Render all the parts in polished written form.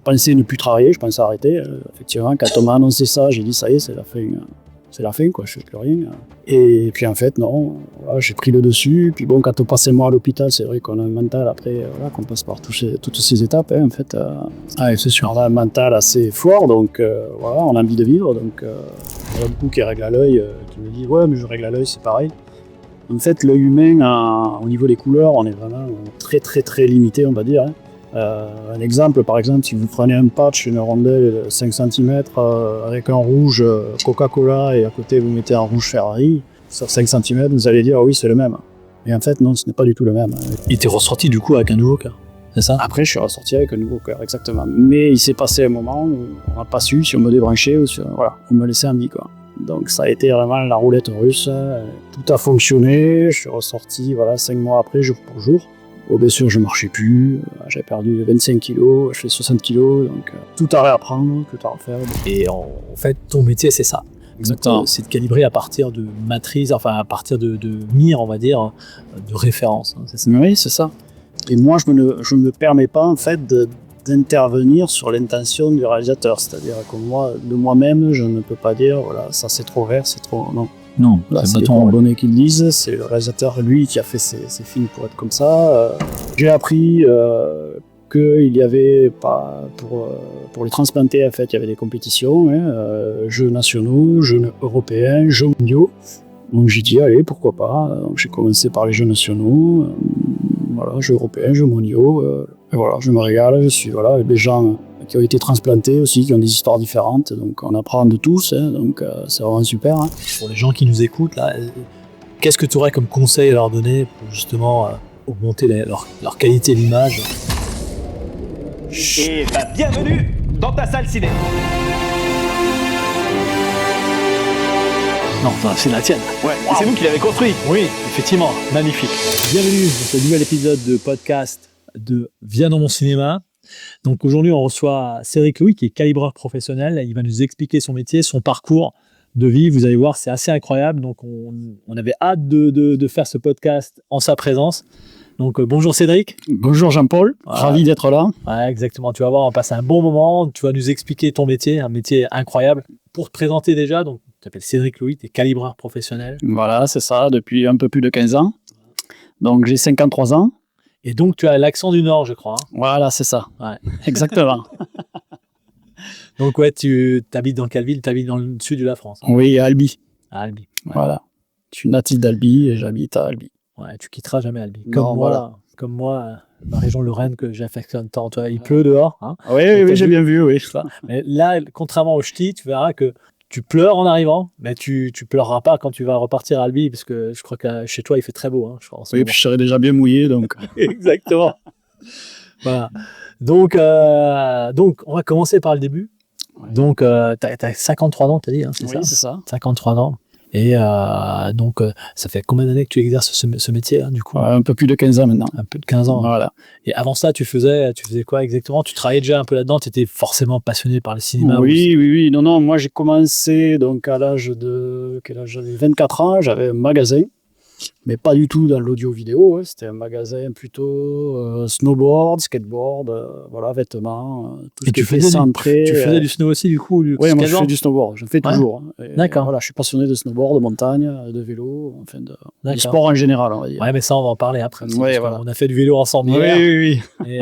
pensais ne plus travailler, je pensais arrêter. Effectivement, quand on m'a annoncé ça, j'ai dit ça y est, c'est la fin. C'est la fin, quoi, je fais plus rien. Et puis en fait, non, voilà, j'ai pris le dessus. Puis bon, quand on passe un mois à l'hôpital, c'est vrai qu'on a un mental après, voilà, qu'on passe par toutes ces étapes, hein, en fait. C'est sûr. On a un mental assez fort, donc voilà, on a envie de vivre. Donc il y en a beaucoup qui règlent à l'œil, qui me disent ouais, mais je règle à l'œil, c'est pareil. En fait, l'œil humain, au niveau des couleurs, on est vraiment très très très limité, on va dire. Hein. Un exemple, par exemple, si vous prenez un patch, une rondelle 5 cm avec un rouge Coca-Cola et à côté vous mettez un rouge Ferrari, sur 5 cm, vous allez dire oui, c'est le même. Et en fait, non, ce n'est pas du tout le même. Et t'es ressorti du coup avec un nouveau cœur, c'est ça? Après, je suis ressorti avec un nouveau cœur, exactement. Mais il s'est passé un moment où on n'a pas su si on me débranchait ou si on me laissait en vie, quoi. Donc ça a été vraiment la roulette russe. Tout a fonctionné, je suis ressorti 5 mois après, jour pour jour. Bien sûr, je marchais plus, j'avais perdu 25 kilos, je fais 60 kilos, donc tout à réapprendre, tout à refaire. Et en fait, ton métier, c'est ça. Exactement. C'est de calibrer à partir de matrices, enfin à partir de mires, on va dire, de références. Hein, c'est ça. Oui, c'est ça. Et moi, je ne me permets pas, en fait, d'intervenir sur l'intention du réalisateur. C'est-à-dire que moi, de moi-même, je ne peux pas dire, voilà, ça c'est trop vert, c'est trop... Non. Non, là, c'est les coordonnées qu'ils disent, c'est le réalisateur, lui, qui a fait ses films pour être comme ça. J'ai appris qu'il y avait, pour les transplanter, en fait, il y avait des compétitions, jeux nationaux, jeux européens, jeux mondiaux. Donc j'ai dit, allez, pourquoi pas. Donc, j'ai commencé par les jeux nationaux, jeux européens, jeux mondiaux. Et voilà, je me régale, je suis des gens qui ont été transplantés aussi, qui ont des histoires différentes, donc on apprend de tous, donc c'est vraiment super. Hein. Pour les gens qui nous écoutent, là, qu'est-ce que tu aurais comme conseil à leur donner pour justement augmenter leur qualité d'image? Et bienvenue dans ta salle ciné. Non, c'est la tienne. Ouais, wow. Et c'est vous qui l'avez construit. Oui, effectivement, magnifique. Bienvenue dans ce nouvel épisode de podcast de Viens dans mon cinéma. Donc aujourd'hui, on reçoit Cédric Louis, qui est calibreur professionnel. Il va nous expliquer son métier, son parcours de vie. Vous allez voir, c'est assez incroyable. Donc on avait hâte de faire ce podcast en sa présence. Donc bonjour Cédric. Bonjour Jean-Paul, ravi d'être là. Ouais, exactement, tu vas voir, on va passer un bon moment. Tu vas nous expliquer ton métier, un métier incroyable. Pour te présenter déjà, donc tu t'appelles Cédric Louis, tu es calibreur professionnel. Voilà, c'est ça, depuis un peu plus de 15 ans. Donc j'ai 53 ans. Et donc, tu as l'accent du Nord, je crois. Hein. Voilà, c'est ça. Ouais. Exactement. Donc, ouais, tu habites dans quelle ville? Tu habites dans le sud de la France. Hein. Oui, à Albi. À Albi. Ouais. Voilà. Je suis natif d'Albi et j'habite à Albi. Ouais, tu quitteras jamais Albi. Comme moi, la région Lorraine que j'affectionne tant. Tu vois, il pleut dehors. Hein. Oui, j'ai bien vu, oui. Mais là, contrairement au ch'ti, tu verras que tu pleures en arrivant, mais tu pleureras pas quand tu vas repartir à Albi, parce que je crois que chez toi, il fait très beau. Hein, je crois, oui, puis je serai déjà bien mouillé, donc... Exactement. Voilà. Donc, on va commencer par le début. Ouais. Donc, tu as 53 ans, tu as dit, hein, c'est ça? Oui, c'est ça. 53 ans. Et donc, ça fait combien d'années que tu exerces ce métier, hein, du coup? Un peu plus de 15 ans maintenant. Un peu de 15 ans. Voilà. Et avant ça, tu faisais quoi exactement? Tu travaillais déjà un peu là-dedans? Tu étais forcément passionné par le cinéma? Oui. Non, moi j'ai commencé donc à l'âge de... Quel âge j'avais? 24 ans, j'avais un magasin. Mais pas du tout dans l'audio-vidéo, hein. C'était un magasin plutôt snowboard, skateboard, vêtements, tout ce qui était centré. Tu faisais du snow aussi, du coup? Oui, moi je fais du snowboard, je fais toujours. Hein. D'accord. Voilà, je suis passionné de snowboard, de montagne, de vélo, enfin du sport en général, on va dire. Ouais, mais ça, on va en parler après. Ouais, voilà. On a fait du vélo ensemble hier. Oui. Et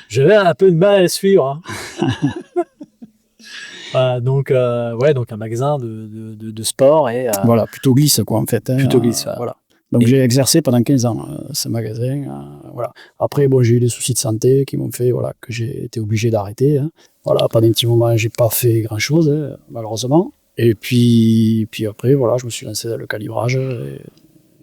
j'avais un peu de mal à suivre. Hein. Donc un magasin de sport et voilà, plutôt glisse quoi en fait. Hein, plutôt glisse. Voilà. Donc j'ai exercé pendant 15 ans ce magasin. Voilà. Après j'ai eu des soucis de santé qui m'ont fait que j'ai été obligé d'arrêter. Hein. Voilà, pendant un petit moment j'ai pas fait grand chose malheureusement. Et puis après je me suis lancé dans le calibrage.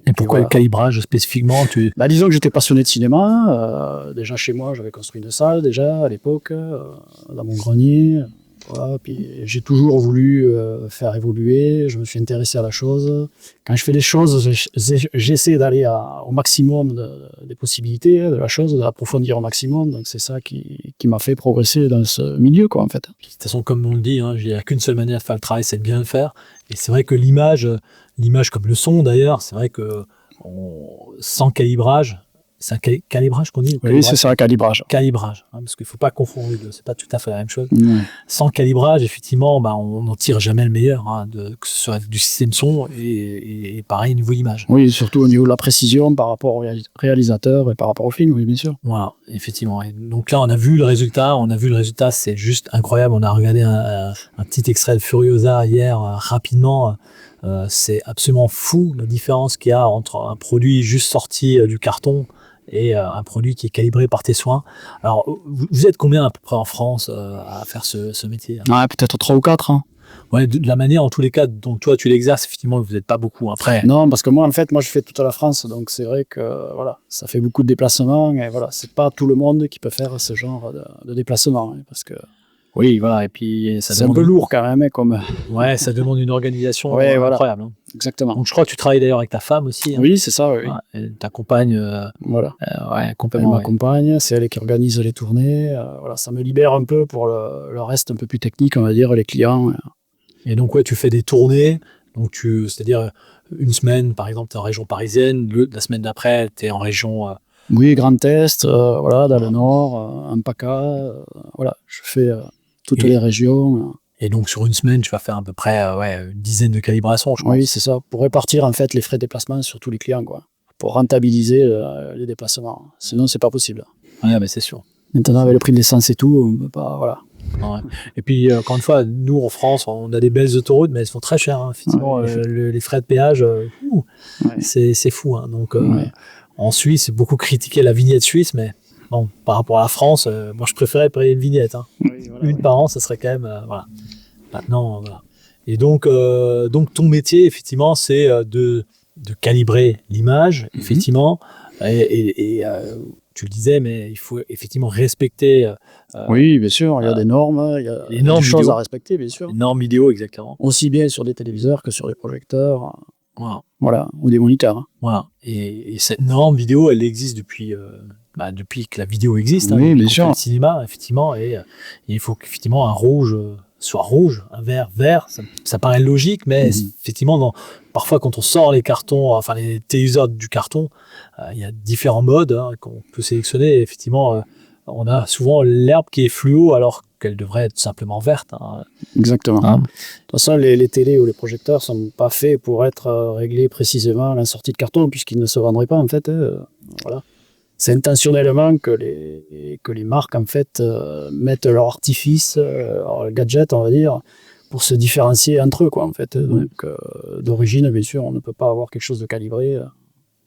Et pourquoi le calibrage spécifiquement? Disons que j'étais passionné de cinéma. Déjà chez moi j'avais construit une salle déjà à l'époque dans mon grenier. Voilà, puis j'ai toujours voulu faire évoluer, je me suis intéressé à la chose. Quand je fais des choses, j'essaie d'aller au maximum des possibilités de la chose, d'approfondir au maximum. Donc c'est ça qui m'a fait progresser dans ce milieu, quoi, en fait. Puis, de toute façon, comme on le dit, hein, il n'y a qu'une seule manière de faire le travail, c'est de bien le faire. Et c'est vrai que l'image comme le son d'ailleurs, c'est vrai que sans calibrage, C'est un calibrage qu'on dit ou Oui, calibrage c'est ça, calibrage. Calibrage, hein, parce qu'il ne faut pas confondre les deux, c'est pas tout à fait la même chose. Ouais. Sans calibrage, effectivement, on n'en tire jamais le meilleur, hein, que ce soit du système son et pareil, niveau image. Oui, surtout au niveau de la précision par rapport au réalisateur et par rapport au film, oui, bien sûr. Voilà, effectivement. Et donc là, on a vu le résultat, c'est juste incroyable. On a regardé un petit extrait de Furiosa hier, rapidement. C'est absolument fou la différence qu'il y a entre un produit juste sorti du carton et un produit qui est calibré par tes soins. Alors, vous êtes combien à peu près en France à faire ce métier, hein? Ouais, peut-être 3 ou 4. Hein. Ouais, de la manière, en tous les cas, dont toi tu l'exerces, effectivement, vous n'êtes pas beaucoup. Après, Non, parce que moi, en fait, je fais toute la France, donc c'est vrai que voilà, ça fait beaucoup de déplacements et voilà, c'est pas tout le monde qui peut faire ce genre de déplacement, hein, parce que oui, voilà, et puis ça c'est un demande, peu lourd quand même, hein, comme ouais, ça demande une organisation Ouais, voilà. incroyable, hein. exactement. Donc je crois que tu travailles d'ailleurs avec ta femme aussi, hein. Oui, c'est ça, oui. Ouais, et ta compagne, Voilà. ouais, Elle complètement. Ouais. m'accompagne, c'est elle qui organise les tournées. Voilà, ça me libère un peu pour le reste un peu plus technique, on va dire, les clients. Et donc ouais, tu fais des tournées, donc c'est-à-dire une semaine, par exemple, tu es en région parisienne, la semaine d'après, tu es en région. Oui, Grand Est, voilà, dans le Nord, en PACA, voilà, je fais toutes les régions. Et donc sur une semaine, tu vas faire à peu près une dizaine de calibrations, je pense. Oui, c'est ça, pour répartir en fait les frais de déplacement sur tous les clients, quoi, pour rentabiliser les déplacements. Sinon, c'est pas possible. Ouais, mais c'est sûr. Maintenant, avec le prix de l'essence et tout, on peut pas, voilà. Ouais. Et puis, encore une fois, nous en France, on a des belles autoroutes, mais elles sont très chères, hein. Effectivement, Ouais, les frais de péage, Ouais. c'est fou, hein. Donc, Ouais. en Suisse, c'est beaucoup critiqué la vignette suisse, mais bon, par rapport à la France, moi je préférais payer une vignette, hein. Oui, voilà, Une par an, ça serait quand même, voilà. Maintenant, voilà. Et donc ton métier, effectivement, c'est de calibrer l'image, effectivement, et tu le disais, mais il faut effectivement respecter Oui, bien sûr, il y a des normes, il y a les normes des choses vidéo. à respecter, bien sûr. les normes vidéo, exactement. Aussi bien sur des téléviseurs que sur des projecteurs, Voilà. voilà, ou des moniteurs. Voilà. Et cette norme vidéo, elle existe depuis que la vidéo existe, hein, Oui, depuis bien qu'on sûr. fait le cinéma, effectivement, et il faut qu'effectivement un rouge soit rouge, un vert vert. Ça paraît logique, mais effectivement, parfois quand on sort les cartons, enfin les téléviseurs du carton, il y a différents modes, hein, qu'on peut sélectionner. Et effectivement, on a souvent l'herbe qui est fluo alors qu'elle devrait être simplement verte, hein. Exactement. Hein. De toute façon, les télés ou les projecteurs sont pas faits pour être réglés précisément à la sortie de carton, puisqu'ils ne se vendraient pas, en fait. Voilà. C'est intentionnellement que les marques, en fait, mettent leur artifice, leur gadget, on va dire, pour se différencier entre eux, quoi, en fait. Donc, d'origine, bien sûr, on ne peut pas avoir quelque chose de calibré.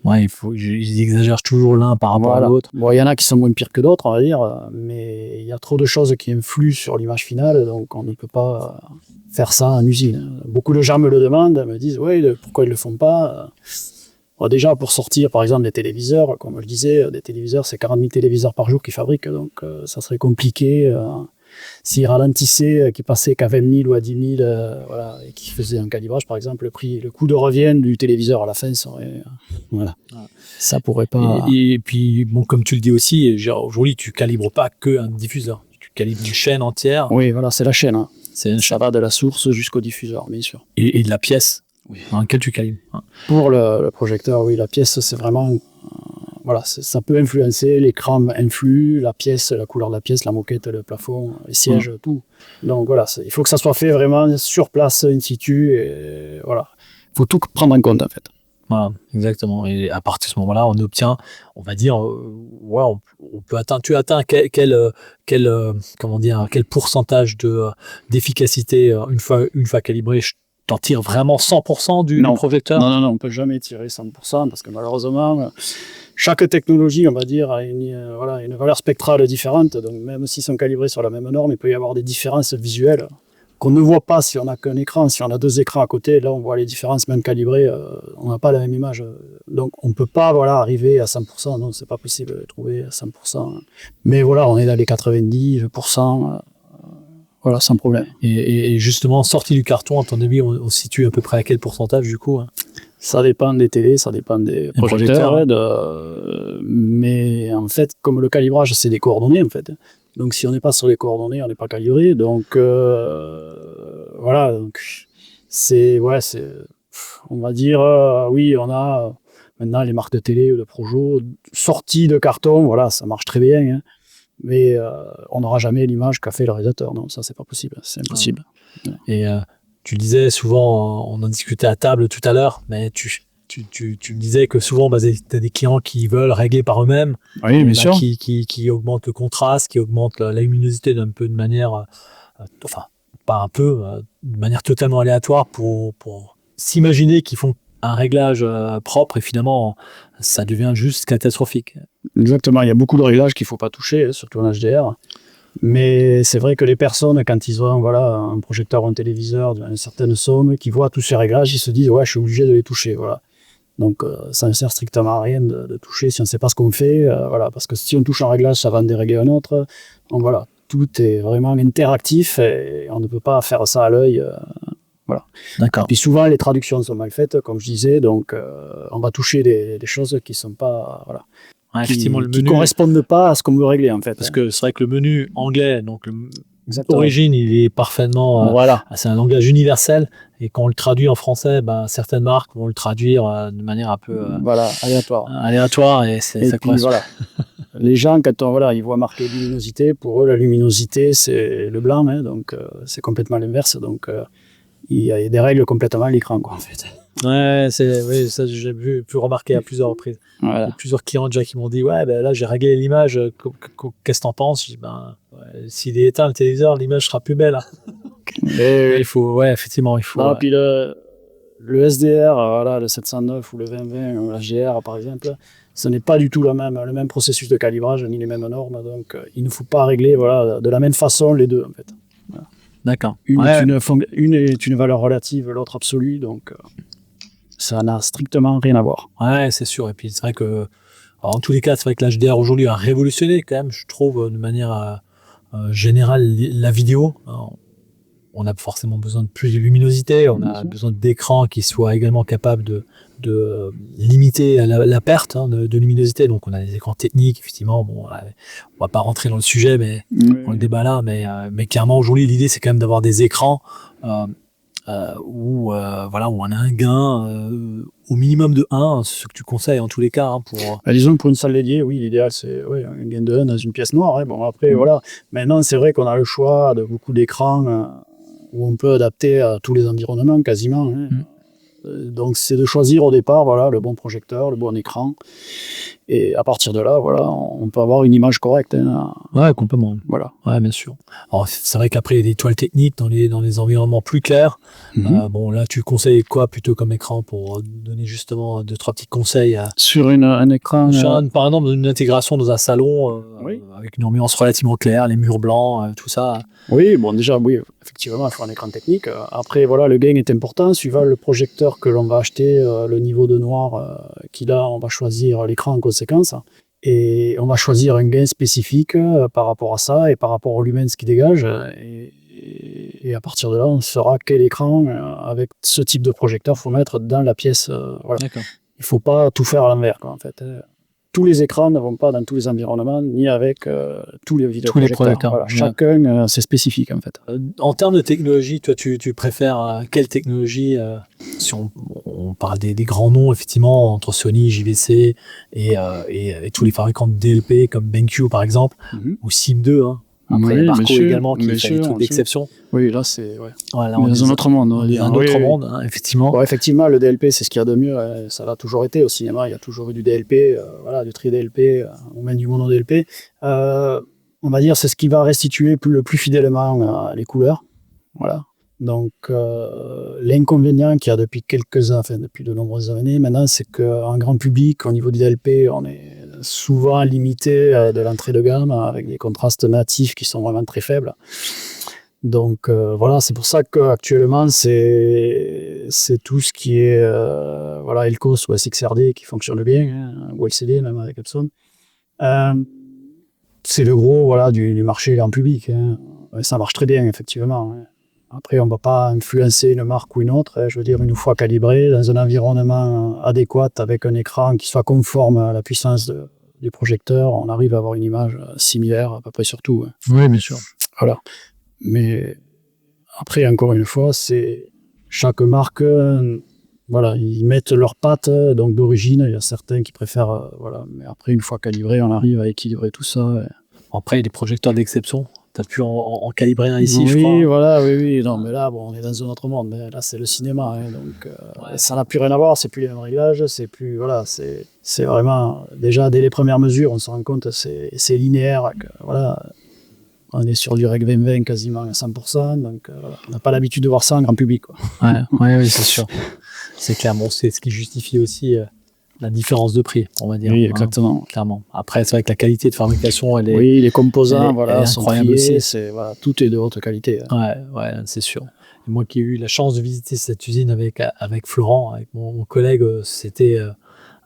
Ouais, ils exagèrent toujours l'un par rapport Voilà. à l'autre. Bon, il y en a qui sont moins pires que d'autres, on va dire, mais il y a trop de choses qui influent sur l'image finale, donc on ne peut pas faire ça en usine. Beaucoup de gens me le demandent, me disent, oui, pourquoi ils ne le font pas? Bon, déjà, pour sortir, par exemple, des téléviseurs, comme je le disais, des téléviseurs, c'est 40 000 téléviseurs par jour qu'ils fabriquent, donc ça serait compliqué. S'ils ralentissaient, qu'ils passaient qu'à 20 000 ou à 10 000, voilà, et qu'ils faisaient un calibrage, par exemple, le coût de revient du téléviseur à la fin serait... voilà. Ça pourrait pas... Et puis, bon, comme tu le dis aussi, aujourd'hui, tu calibres pas qu'un diffuseur. Tu calibres une chaîne entière. Oui, voilà, c'est la chaîne. Hein. C'est Ça va de la source jusqu'au diffuseur, bien sûr. et de la pièce dans laquelle tu calibres, hein. Pour le projecteur, oui, la pièce, c'est vraiment... voilà, ça peut influencer, l'écran influe, la pièce, la couleur de la pièce, la moquette, le plafond, les sièges, tout. Donc voilà, il faut que ça soit fait vraiment sur place, in situ, et voilà. Il faut tout prendre en compte, en fait. Voilà, exactement. Et à partir de ce moment-là, on obtient, on va dire, on peut atteindre. Tu atteins comment dire, quel pourcentage d'efficacité une fois calibré? T'en tires vraiment 100% du projecteur? Non, on ne peut jamais tirer 100% parce que malheureusement, chaque technologie, on va dire, a une valeur spectrale différente. Donc même s'ils sont calibrés sur la même norme, il peut y avoir des différences visuelles qu'on ne voit pas si on n'a qu'un écran. Si on a 2 écrans à côté, là on voit les différences, même calibrées, on n'a pas la même image. Donc on ne peut pas arriver à 100%, non, c'est pas possible de trouver à 100%. Mais voilà, on est dans les 90%. Voilà, sans problème. Et justement, sorti du carton, à ton avis, on se situe à peu près à quel pourcentage du coup, hein? Ça dépend des télés, ça dépend des projecteurs. Mais en fait, comme le calibrage, c'est des coordonnées, en fait. Donc si on n'est pas sur les coordonnées, on n'est pas calibré. Donc voilà, donc on va dire, oui, on a Maintenant, les marques de télé ou de Projo, sorties de carton, voilà, ça marche très bien, hein. Mais on n'aura jamais l'image qu'a fait le réalisateur. Non, ça, c'est pas possible. C'est impossible. Et tu disais souvent, on en discutait à table tout à l'heure, mais tu me disais que souvent, tu as des clients qui veulent régler par eux-mêmes. Oui, bien sûr. Qui augmentent le contraste, qui augmentent la luminosité d'un peu de manière, enfin, pas un peu, de manière totalement aléatoire pour s'imaginer qu'ils font un réglage propre et finalement, ça devient juste catastrophique. Exactement. Il y a beaucoup de réglages qu'il faut pas toucher, hein, surtout en HDR. Mais c'est vrai que les personnes, quand ils ont voilà, un projecteur ou un téléviseur d'une certaine somme, qui voient tous ces réglages, ils se disent « ouais, je suis obligé de les toucher ». Voilà. Donc, ça ne sert strictement à rien de toucher si on ne sait pas ce qu'on fait. Voilà, parce que si on touche un réglage, ça va en dérégler un autre. Donc voilà, tout est vraiment interactif et on ne peut pas faire ça à l'œil. Voilà. D'accord. Et puis souvent, les traductions sont mal faites, comme je disais. Donc, on va toucher des choses qui ne sont pas... Voilà. Ouais, effectivement, le qui menu correspondent pas à ce qu'on veut régler, en fait. parce que c'est vrai que le menu anglais, donc Exactement. l'origine, il est parfaitement... Voilà. c'est un langage universel et quand on le traduit en français, certaines marques vont le traduire de manière un peu Voilà, aléatoire. aléatoire et ça puis, correspond. voilà. Les gens, quand ils voient marquer luminosité, pour eux, la luminosité, c'est le blanc, hein, donc c'est complètement l'inverse. Donc, il y a des règles complètement à l'écran, quoi, en fait. Ouais, ça j'ai pu remarquer à plusieurs reprises. Voilà. Il y a plusieurs clients déjà qui m'ont dit ouais, là j'ai réglé l'image, qu'est-ce que t'en penses? Je dis s'il est éteint le téléviseur, l'image sera plus belle. Et, il faut, effectivement, il faut. Non, puis le SDR, voilà, le 709 ou le 2020 ou l'HDR par exemple, ce n'est pas du tout le même processus de calibrage ni les mêmes normes, donc il ne faut pas régler de la même façon les deux, en fait. Voilà. D'accord. Une est une valeur relative, l'autre absolue, donc ça n'a strictement rien à voir. Ouais, c'est sûr. Et puis c'est vrai que, en tous les cas, c'est vrai que l'HDR aujourd'hui a révolutionné quand même, je trouve, de manière générale, la vidéo. Alors, on a forcément besoin de plus de luminosité, on a besoin d'écrans qui soient également capables de limiter la perte de luminosité. Donc on a des écrans techniques, effectivement. Bon, on va pas rentrer dans le sujet, mais on le débat là. Mais clairement aujourd'hui, l'idée c'est quand même d'avoir des écrans où on a un gain au minimum de 1, ce que tu conseilles en tous les cas. Pour... disons que pour une salle dédiée, oui, l'idéal c'est un gain de 1 dans une pièce noire. Hein. Bon, après, voilà. Maintenant, c'est vrai qu'on a le choix de beaucoup d'écrans où on peut adapter à tous les environnements quasiment. Hein. Donc, c'est de choisir au départ le bon projecteur, le bon écran. Et à partir de là, on peut avoir une image correcte. Hein. Ouais, complètement. Voilà. Ouais, bien sûr. Alors, c'est vrai qu'après, il y a des toiles techniques dans les environnements plus clairs. Là, tu conseilles quoi plutôt comme écran pour donner justement 2-3 petits conseils sur un écran par exemple, une intégration dans un salon avec une ambiance relativement claire, les murs blancs, tout ça. Oui, bon, déjà, oui, effectivement, il faut un écran technique. Après, le gain est important. Suivant le projecteur que l'on va acheter, le niveau de noir qu'il a, on va choisir l'écran en conséquence. Et on va choisir un gain spécifique par rapport à ça et par rapport au lumen qui dégage. Et à partir de là, on saura quel écran, avec ce type de projecteur, il faut mettre dans la pièce. D'accord. Il ne faut pas tout faire à l'envers, en fait. Tous les écrans ne vont pas dans tous les environnements, ni avec tous les vidéoprojecteurs. Voilà, chacun, c'est spécifique, en fait. En termes de technologie, toi, tu préfères quelle technologie si on parle des grands noms, effectivement, entre Sony, JVC et tous les fabricants de DLP, comme BenQ, par exemple, ou SIM2, hein. Après, Marco également, qui fait des trucs d'exception. Oui, là, c'est... Ouais. Voilà, dans un autre monde. Un autre monde, hein, effectivement. Bon, effectivement, le DLP, c'est ce qu'il y a de mieux. Ça l'a toujours été au cinéma. Il y a toujours eu du DLP, du tri-DLP, ou même du mono-DLP. On va dire c'est ce qui va restituer le plus fidèlement les couleurs. Voilà. Donc, l'inconvénient qu'il y a depuis depuis de nombreuses années maintenant, c'est qu'en grand public, au niveau du DLP, on est souvent limité de l'entrée de gamme avec des contrastes natifs qui sont vraiment très faibles. Donc c'est pour ça qu'actuellement c'est tout ce qui est Elcos ou SXRD qui fonctionne bien, ou LCD même avec Epson. C'est le gros du marché grand public. Hein. Ça marche très bien effectivement. Hein. Après, on ne va pas influencer une marque ou une autre. Je veux dire, une fois calibré, dans un environnement adéquat, avec un écran qui soit conforme à la puissance du projecteur, on arrive à avoir une image similaire à peu près sur tout. Hein. Oui, bien sûr. Voilà. Mais après, encore une fois, chaque marque voilà, ils mettent leurs pattes, donc d'origine, il y a certains qui préfèrent, voilà, mais après, une fois calibré, on arrive à équilibrer tout ça. Après, il y a des projecteurs d'exception. Tu as pu en calibrer un ici, oui, je crois. Voilà, oui, non, mais là, bon, on est dans un autre monde, mais là, c'est le cinéma, hein, donc ça n'a plus rien à voir, c'est plus les mêmes réglages, c'est plus, voilà, c'est vraiment, déjà, dès les premières mesures, on se rend compte, c'est linéaire, que, voilà, on est sur du Rec 2020 quasiment à 100%, donc voilà, on n'a pas l'habitude de voir ça en grand public, quoi. Oui, c'est sûr. C'est clairement, c'est ce qui justifie aussi la différence de prix, on va dire. Oui, exactement. Clairement. Après, c'est vrai que la qualité de fabrication, elle est. Oui, les composants, elle est sont incroyable triés, aussi. voilà, tout est de haute qualité. Ouais, c'est sûr. Et moi qui ai eu la chance de visiter cette usine avec Florent, avec mon collègue, c'était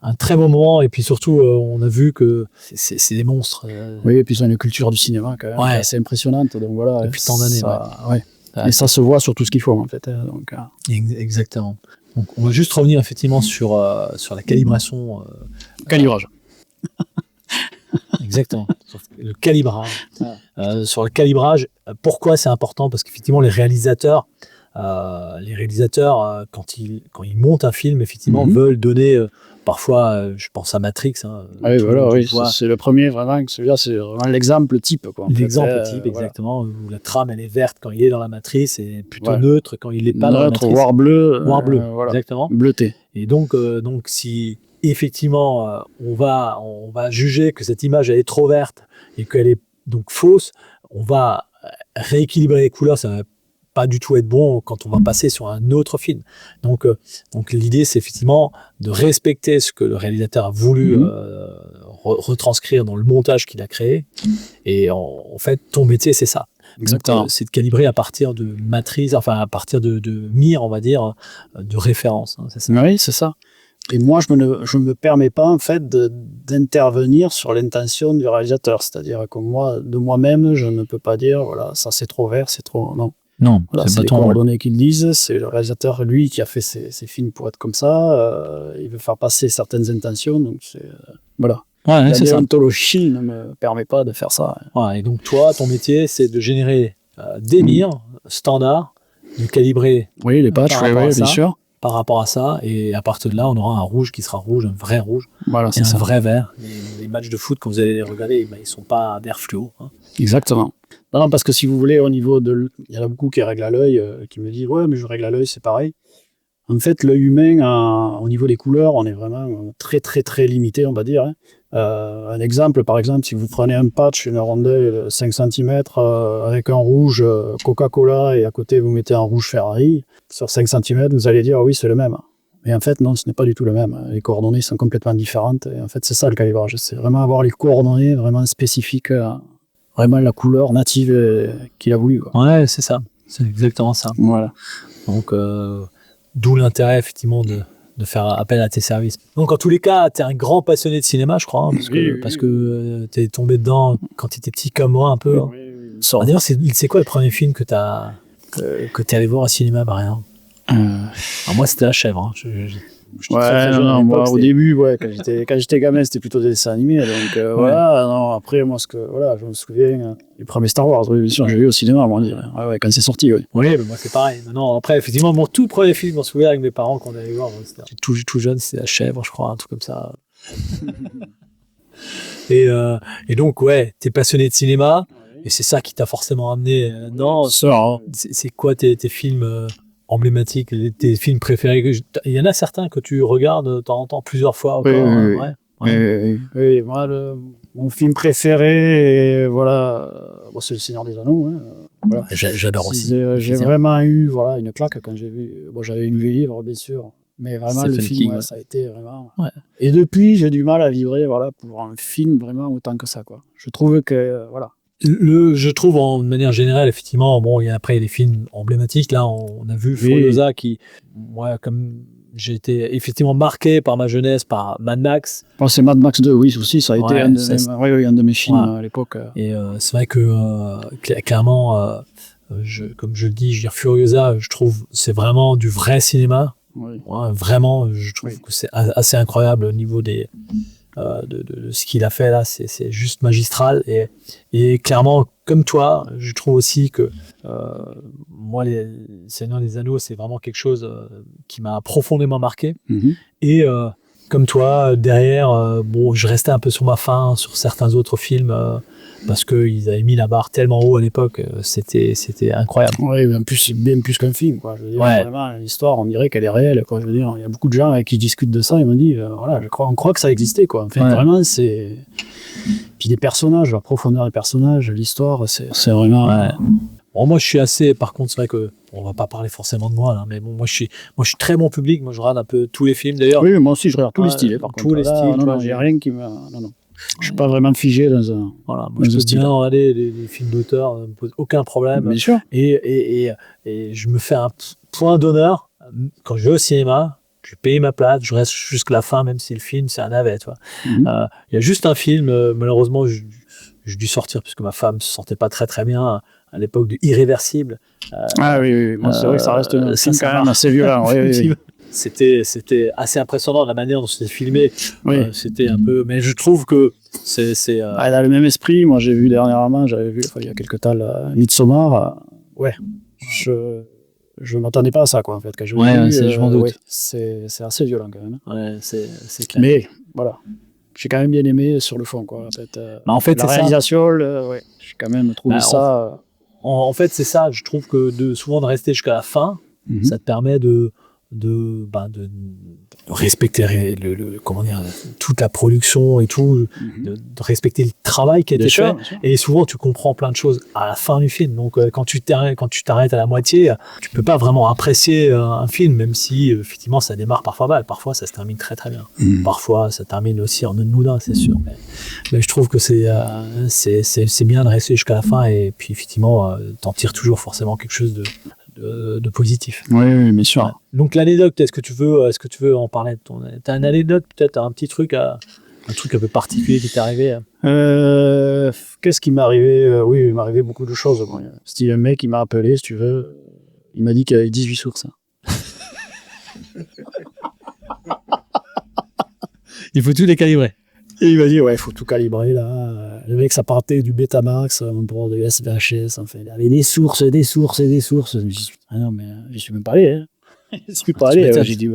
un très bon moment. Et puis surtout, on a vu que c'est des monstres. Oui, et puis ils ont une culture du cinéma quand même, qui est assez impressionnante. Donc voilà, depuis tant d'années. Ouais. Et ça se voit sur tout ce qu'ils font en fait. Donc, Exactement. Donc, on va juste revenir effectivement sur la calibration. Calibrage. Exactement. Sur le calibrage. Sur le calibrage, pourquoi c'est important? Parce qu'effectivement, les réalisateurs, quand ils montent un film, effectivement, veulent donner. Parfois, je pense à Matrix. Oui, voilà, c'est le premier vraiment. Celui-là, c'est vraiment l'exemple type. L'exemple type, exactement. Où la trame, elle est verte quand il est dans la matrice et plutôt neutre quand il n'est pas dans la matrice. Voire bleu. Voilà. Exactement. Bleuté. Et donc si effectivement on va juger que cette image elle est trop verte et qu'elle est donc fausse, on va rééquilibrer les couleurs. Ça va pas du tout être bon quand on va passer sur un autre film. Donc l'idée, c'est effectivement de respecter ce que le réalisateur a voulu retranscrire dans le montage qu'il a créé. Et en fait, ton métier, c'est ça. Exactement. Donc, c'est de calibrer à partir de matrices, enfin à partir de mires, on va dire, de référence. C'est ça. Oui, c'est ça. Et moi, je me permets pas en fait d'intervenir sur l'intention du réalisateur. C'est-à-dire que moi, de moi-même, je ne peux pas dire voilà, ça c'est trop vert, c'est trop non, voilà, c'est les coordonnées qu'ils disent, c'est le réalisateur, lui, qui a fait ses films pour être comme ça, il veut faire passer certaines intentions, donc c'est... voilà. Ouais, la déontologie ne me permet pas de faire ça. Ouais, et donc toi, ton métier, c'est de générer des mires standards, de calibrer les patchs, bien sûr. Par rapport à ça, et à partir de là, on aura un rouge qui sera rouge, un vrai rouge, voilà, et un vrai vert. Les matchs de foot, quand vous allez les regarder, ils sont pas vert fluo. Exactement. Non, parce que si vous voulez, au niveau de... Il y en a beaucoup qui règlent à l'œil, qui me disent « Ouais, mais je règle à l'œil, c'est pareil ». En fait, l'œil humain, au niveau des couleurs, on est vraiment très, très, très limité, on va dire. Un exemple, par exemple, si vous prenez un patch, une rondelle 5 cm avec un rouge Coca-Cola et à côté, vous mettez un rouge Ferrari, sur 5 cm, vous allez dire « Oui, c'est le même ». Mais en fait, non, ce n'est pas du tout le même. Les coordonnées sont complètement différentes. Et en fait, c'est ça le calibrage. C'est vraiment avoir les coordonnées vraiment spécifiques vraiment la couleur native qu'il a voulu. Ouais, c'est ça. C'est exactement ça. Voilà. Donc, d'où l'intérêt, effectivement, de faire appel à tes services. Donc, en tous les cas, tu es un grand passionné de cinéma, je crois, parce que tu es tombé dedans quand tu étais petit comme moi, un peu. D'ailleurs, c'est quoi le premier film que tu es allé voir au cinéma, par exemple? Moi, c'était La Chèvre. Moi, au début, quand j'étais gamin, c'était plutôt des dessins animés. Donc voilà, non, après, moi, je me souviens du premier Star Wars, bien sûr, j'ai vu au cinéma, moi, quand c'est sorti. Oui, mais moi, c'est pareil. Non, après, effectivement, mon tout premier film, je m'en souviens avec mes parents qu'on allait voir. C'était tout jeune, c'était La Chèvre, je crois, un truc comme ça. et donc, t'es passionné de cinéma, et c'est ça qui t'a forcément amené. C'est quoi tes films emblématiques, tes films préférés? Il y en a certains que tu regardes de temps en temps, plusieurs fois. Oui, moi, mon film préféré, c'est Le Seigneur des Anneaux. Voilà. J'adore aussi. J'ai vraiment eu une claque quand j'ai vu. J'avais lu les livres, bien sûr, mais vraiment le film, ça a été vraiment. Ouais. Et depuis, j'ai du mal à vibrer, pour un film vraiment autant que ça, quoi. Je trouve que je trouve de manière générale, effectivement, il y a après des films emblématiques. Là, on a vu Furiosa qui, moi, comme j'ai été effectivement marqué par ma jeunesse, par Mad Max. C'est Mad Max 2, oui, aussi, ça a été un de mes films à l'époque. Et c'est vrai que, clairement, comme je le dis, Furiosa, je trouve, c'est vraiment du vrai cinéma. Oui. Vraiment, je trouve que c'est assez incroyable au niveau des de ce qu'il a fait là, c'est juste magistral. Et clairement, comme toi, je trouve aussi que moi, les Seigneur des Anneaux, c'est vraiment quelque chose qui m'a profondément marqué. Et comme toi, derrière, bon, je restais un peu sur ma faim sur certains autres films parce qu'ils avaient mis la barre tellement haut à l'époque, c'était incroyable. Oui, en plus, c'est bien plus qu'un film, quoi. Je veux dire, vraiment, l'histoire, on dirait qu'elle est réelle, quoi. Je veux dire, il y a beaucoup de gens qui discutent de ça, ils me disent, voilà, on croit que ça existait, quoi. En fait, vraiment, c'est... Puis les personnages, la profondeur des personnages, l'histoire, c'est vraiment... Bon, moi, je suis assez... Par contre, c'est vrai que on va pas parler forcément de moi, là, mais bon, moi, je suis très bon public. Moi, je regarde un peu tous les films, d'ailleurs. Oui, moi aussi, je regarde tous les styles, par contre. Tous les styles. Non, j'ai rien qui me... Non. Je suis pas vraiment figé dans un... Voilà, moi, je peux bien regarder des films d'auteur, ça me pose aucun problème. Bien sûr. Et je me fais un point d'honneur quand je vais au cinéma. Je paye ma place, je reste jusqu'à la fin, même si le film, c'est un navet, tu vois. Il y a juste un film, malheureusement, j'ai dû sortir parce que ma femme se sentait pas très très bien à l'époque de Irréversible. Oui. Moi, c'est vrai que ça reste un film quand même assez violent. Oui. C'était assez impressionnant la manière dont c'était filmé. C'était un peu, mais je trouve que c'est dans le même esprit. Moi, j'ai vu dernièrement, il y a quelques temps, Midsommar. Je m'attendais pas à ça, quoi, en fait. Quand je l'ai vu, je m'en doute. C'est assez violent, quand même. Ouais, c'est clair. Mais, voilà. J'ai quand même bien aimé sur le fond, quoi. En fait, la réalisation, j'ai quand même trouvé ça... En fait, c'est ça. Je trouve que souvent de rester jusqu'à la fin, ça te permet de respecter comment dire, toute la production et tout, de respecter le travail qui a été fait. Et souvent, tu comprends plein de choses à la fin du film. Donc, quand tu t'arrêtes à la moitié, tu peux pas vraiment apprécier un film, même si, effectivement, ça démarre parfois mal. Parfois, ça se termine très, très bien. Parfois, ça termine aussi en moudin, c'est sûr. Mais je trouve que c'est bien de rester jusqu'à la fin et puis, effectivement, t'en tires toujours forcément quelque chose de positif. Oui, bien sûr. Donc l'anecdote, est-ce que tu veux en parler? T'as une anecdote, peut-être un petit truc, un truc un peu particulier qui t'est arrivé? Qu'est-ce qui m'est arrivé? Oui, il m'est arrivé beaucoup de choses. Bon, c'était un mec qui m'a appelé, si tu veux. Il m'a dit qu'il y avait 18 sources. Il faut tout les calibrer. Et il m'a dit, il faut tout calibrer, là. Le mec, ça partait du Betamax, pour du SVHS, enfin, il avait des sources. Je me dis, ah non, mais je suis même pas allé, hein. Je suis pas allé. J'ai dit,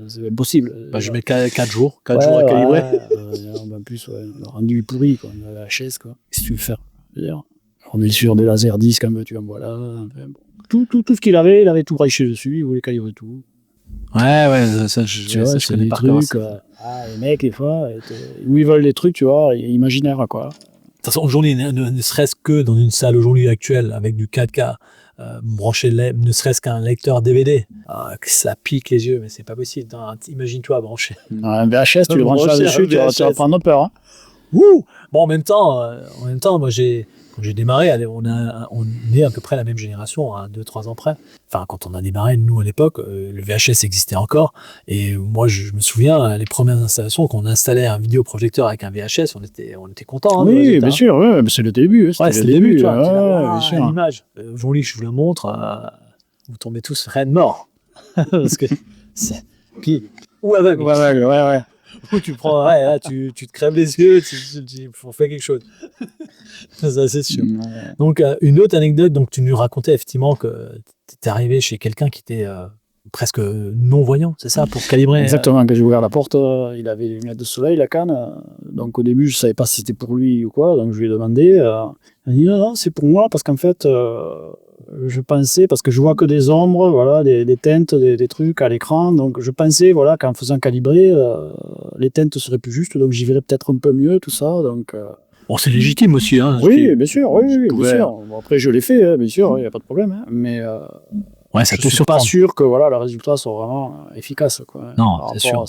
c'est impossible. Je mets 4 jours à calibrer. En plus, le rendu pourri, quoi. La VHS, quoi. Qu'est-ce que tu veux faire? On est sur des laserdiscs, comme tu en vois là. Enfin, bon. Tout ce qu'il avait, il avait tout raché dessus, il voulait calibrer tout. Ça, je connais des trucs. Les mecs, des fois, où ils veulent des trucs, tu vois, imaginaires, quoi. De toute façon, aujourd'hui, ne serait-ce que dans une salle aujourd'hui actuelle, avec du 4K, branché, ne serait-ce qu'un lecteur DVD, que ça pique les yeux, mais c'est pas possible. Imagine-toi brancher. Un VHS, tu le branches là-dessus, tu vas prendre peur. Hein. Bon, en même temps, moi, quand j'ai démarré, on est à peu près la même génération, 2-3 ans près. Enfin, quand on a démarré, nous, à l'époque, le VHS existait encore. Et moi, je me souviens, les premières installations, quand on installait un vidéoprojecteur avec un VHS, on était contents. Oui, bien sûr, mais c'est le début. C'est le début, tu vois. Bien sûr. L'image. Aujourd'hui, je vous la montre, vous tombez tous raide mort. Parce que puis, ou aveugle. Ouais. Ou tu prends, là, tu te crèves les yeux, il faut faire quelque chose. Ça, c'est sûr. Donc, une autre anecdote, donc tu nous racontais effectivement que tu étais arrivé chez quelqu'un qui était presque non-voyant, c'est ça, pour calibrer? Exactement, quand j'ai ouvert la porte, il avait les lunettes de soleil, la canne. Donc, au début, je ne savais pas si c'était pour lui ou quoi, donc je lui ai demandé. Il m'a dit non, c'est pour moi, parce qu'en fait, je pensais, parce que je vois que des ombres, voilà, des teintes, des trucs à l'écran, donc je pensais, voilà, qu'en faisant calibrer, les teintes seraient plus justes, donc j'y verrais peut-être un peu mieux, tout ça, donc... Bon, c'est légitime aussi, hein. Oui, bien sûr, bien sûr. Bon, après, je l'ai fait, hein, bien sûr, il n'y a pas de problème, hein, mais ça je ne suis pas sûr que voilà, les résultats sont vraiment efficaces, quoi. Non, c'est sûr.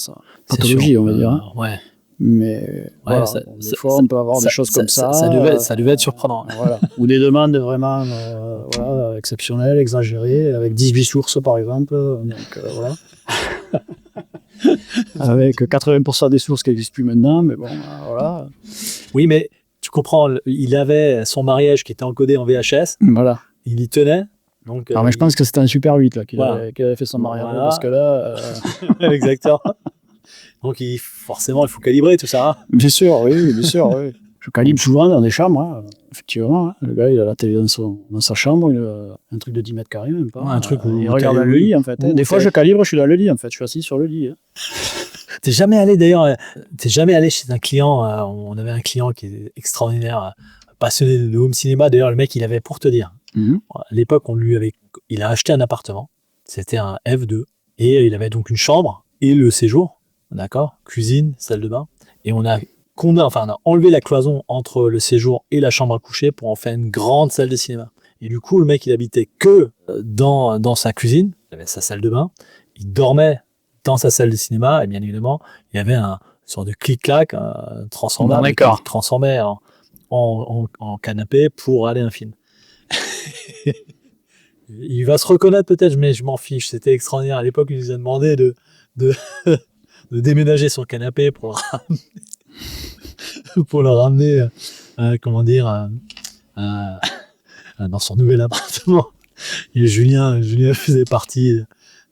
Pathologie, on va dire. Hein. Ouais. Mais voilà, des fois, on peut avoir des choses comme ça. Ça devait être surprenant. Voilà. Ou des demandes vraiment exceptionnelles, exagérées, avec 18 sources, par exemple. Donc, voilà. Avec 80% des sources qui n'existent plus maintenant, mais bon, voilà. Oui, mais tu comprends, il avait son mariage qui était encodé en VHS. Voilà. Il y tenait. Donc, mais je pense que c'était un Super 8 là, qu'il avait fait son mariage. Voilà. Parce que là... Exactement. Donc, forcément, il faut calibrer tout ça. Hein. Bien sûr, oui, bien sûr, oui. Je calibre souvent dans des chambres, hein. Effectivement. Hein. Le gars, il a la télé dans sa chambre, il a un truc de 10 mètres carrés, même pas. Ouais, un truc où il regarde dans le lit, en fait. Hein. Des fois, je calibre, je suis dans le lit, en fait. Je suis assis sur le lit. Hein. T'es jamais allé chez un client, on avait un client qui est extraordinaire, passionné de home cinéma. D'ailleurs, le mec, il avait, pour te dire, à l'époque, il a acheté un appartement. C'était un F2. Et il avait donc une chambre et le séjour. D'accord? Cuisine, salle de bain. Et on a enlevé la cloison entre le séjour et la chambre à coucher pour en faire une grande salle de cinéma. Et du coup, le mec, il habitait que dans sa cuisine. Il avait sa salle de bain. Il dormait dans sa salle de cinéma. Et bien évidemment, il y avait une sorte de clic-clac transformable qui transformait en canapé pour aller à un film. Il va se reconnaître peut-être, mais je m'en fiche. C'était extraordinaire. À l'époque, il nous a demandé de déménager son canapé pour le ramener, dans son nouvel appartement. Et Julien faisait partie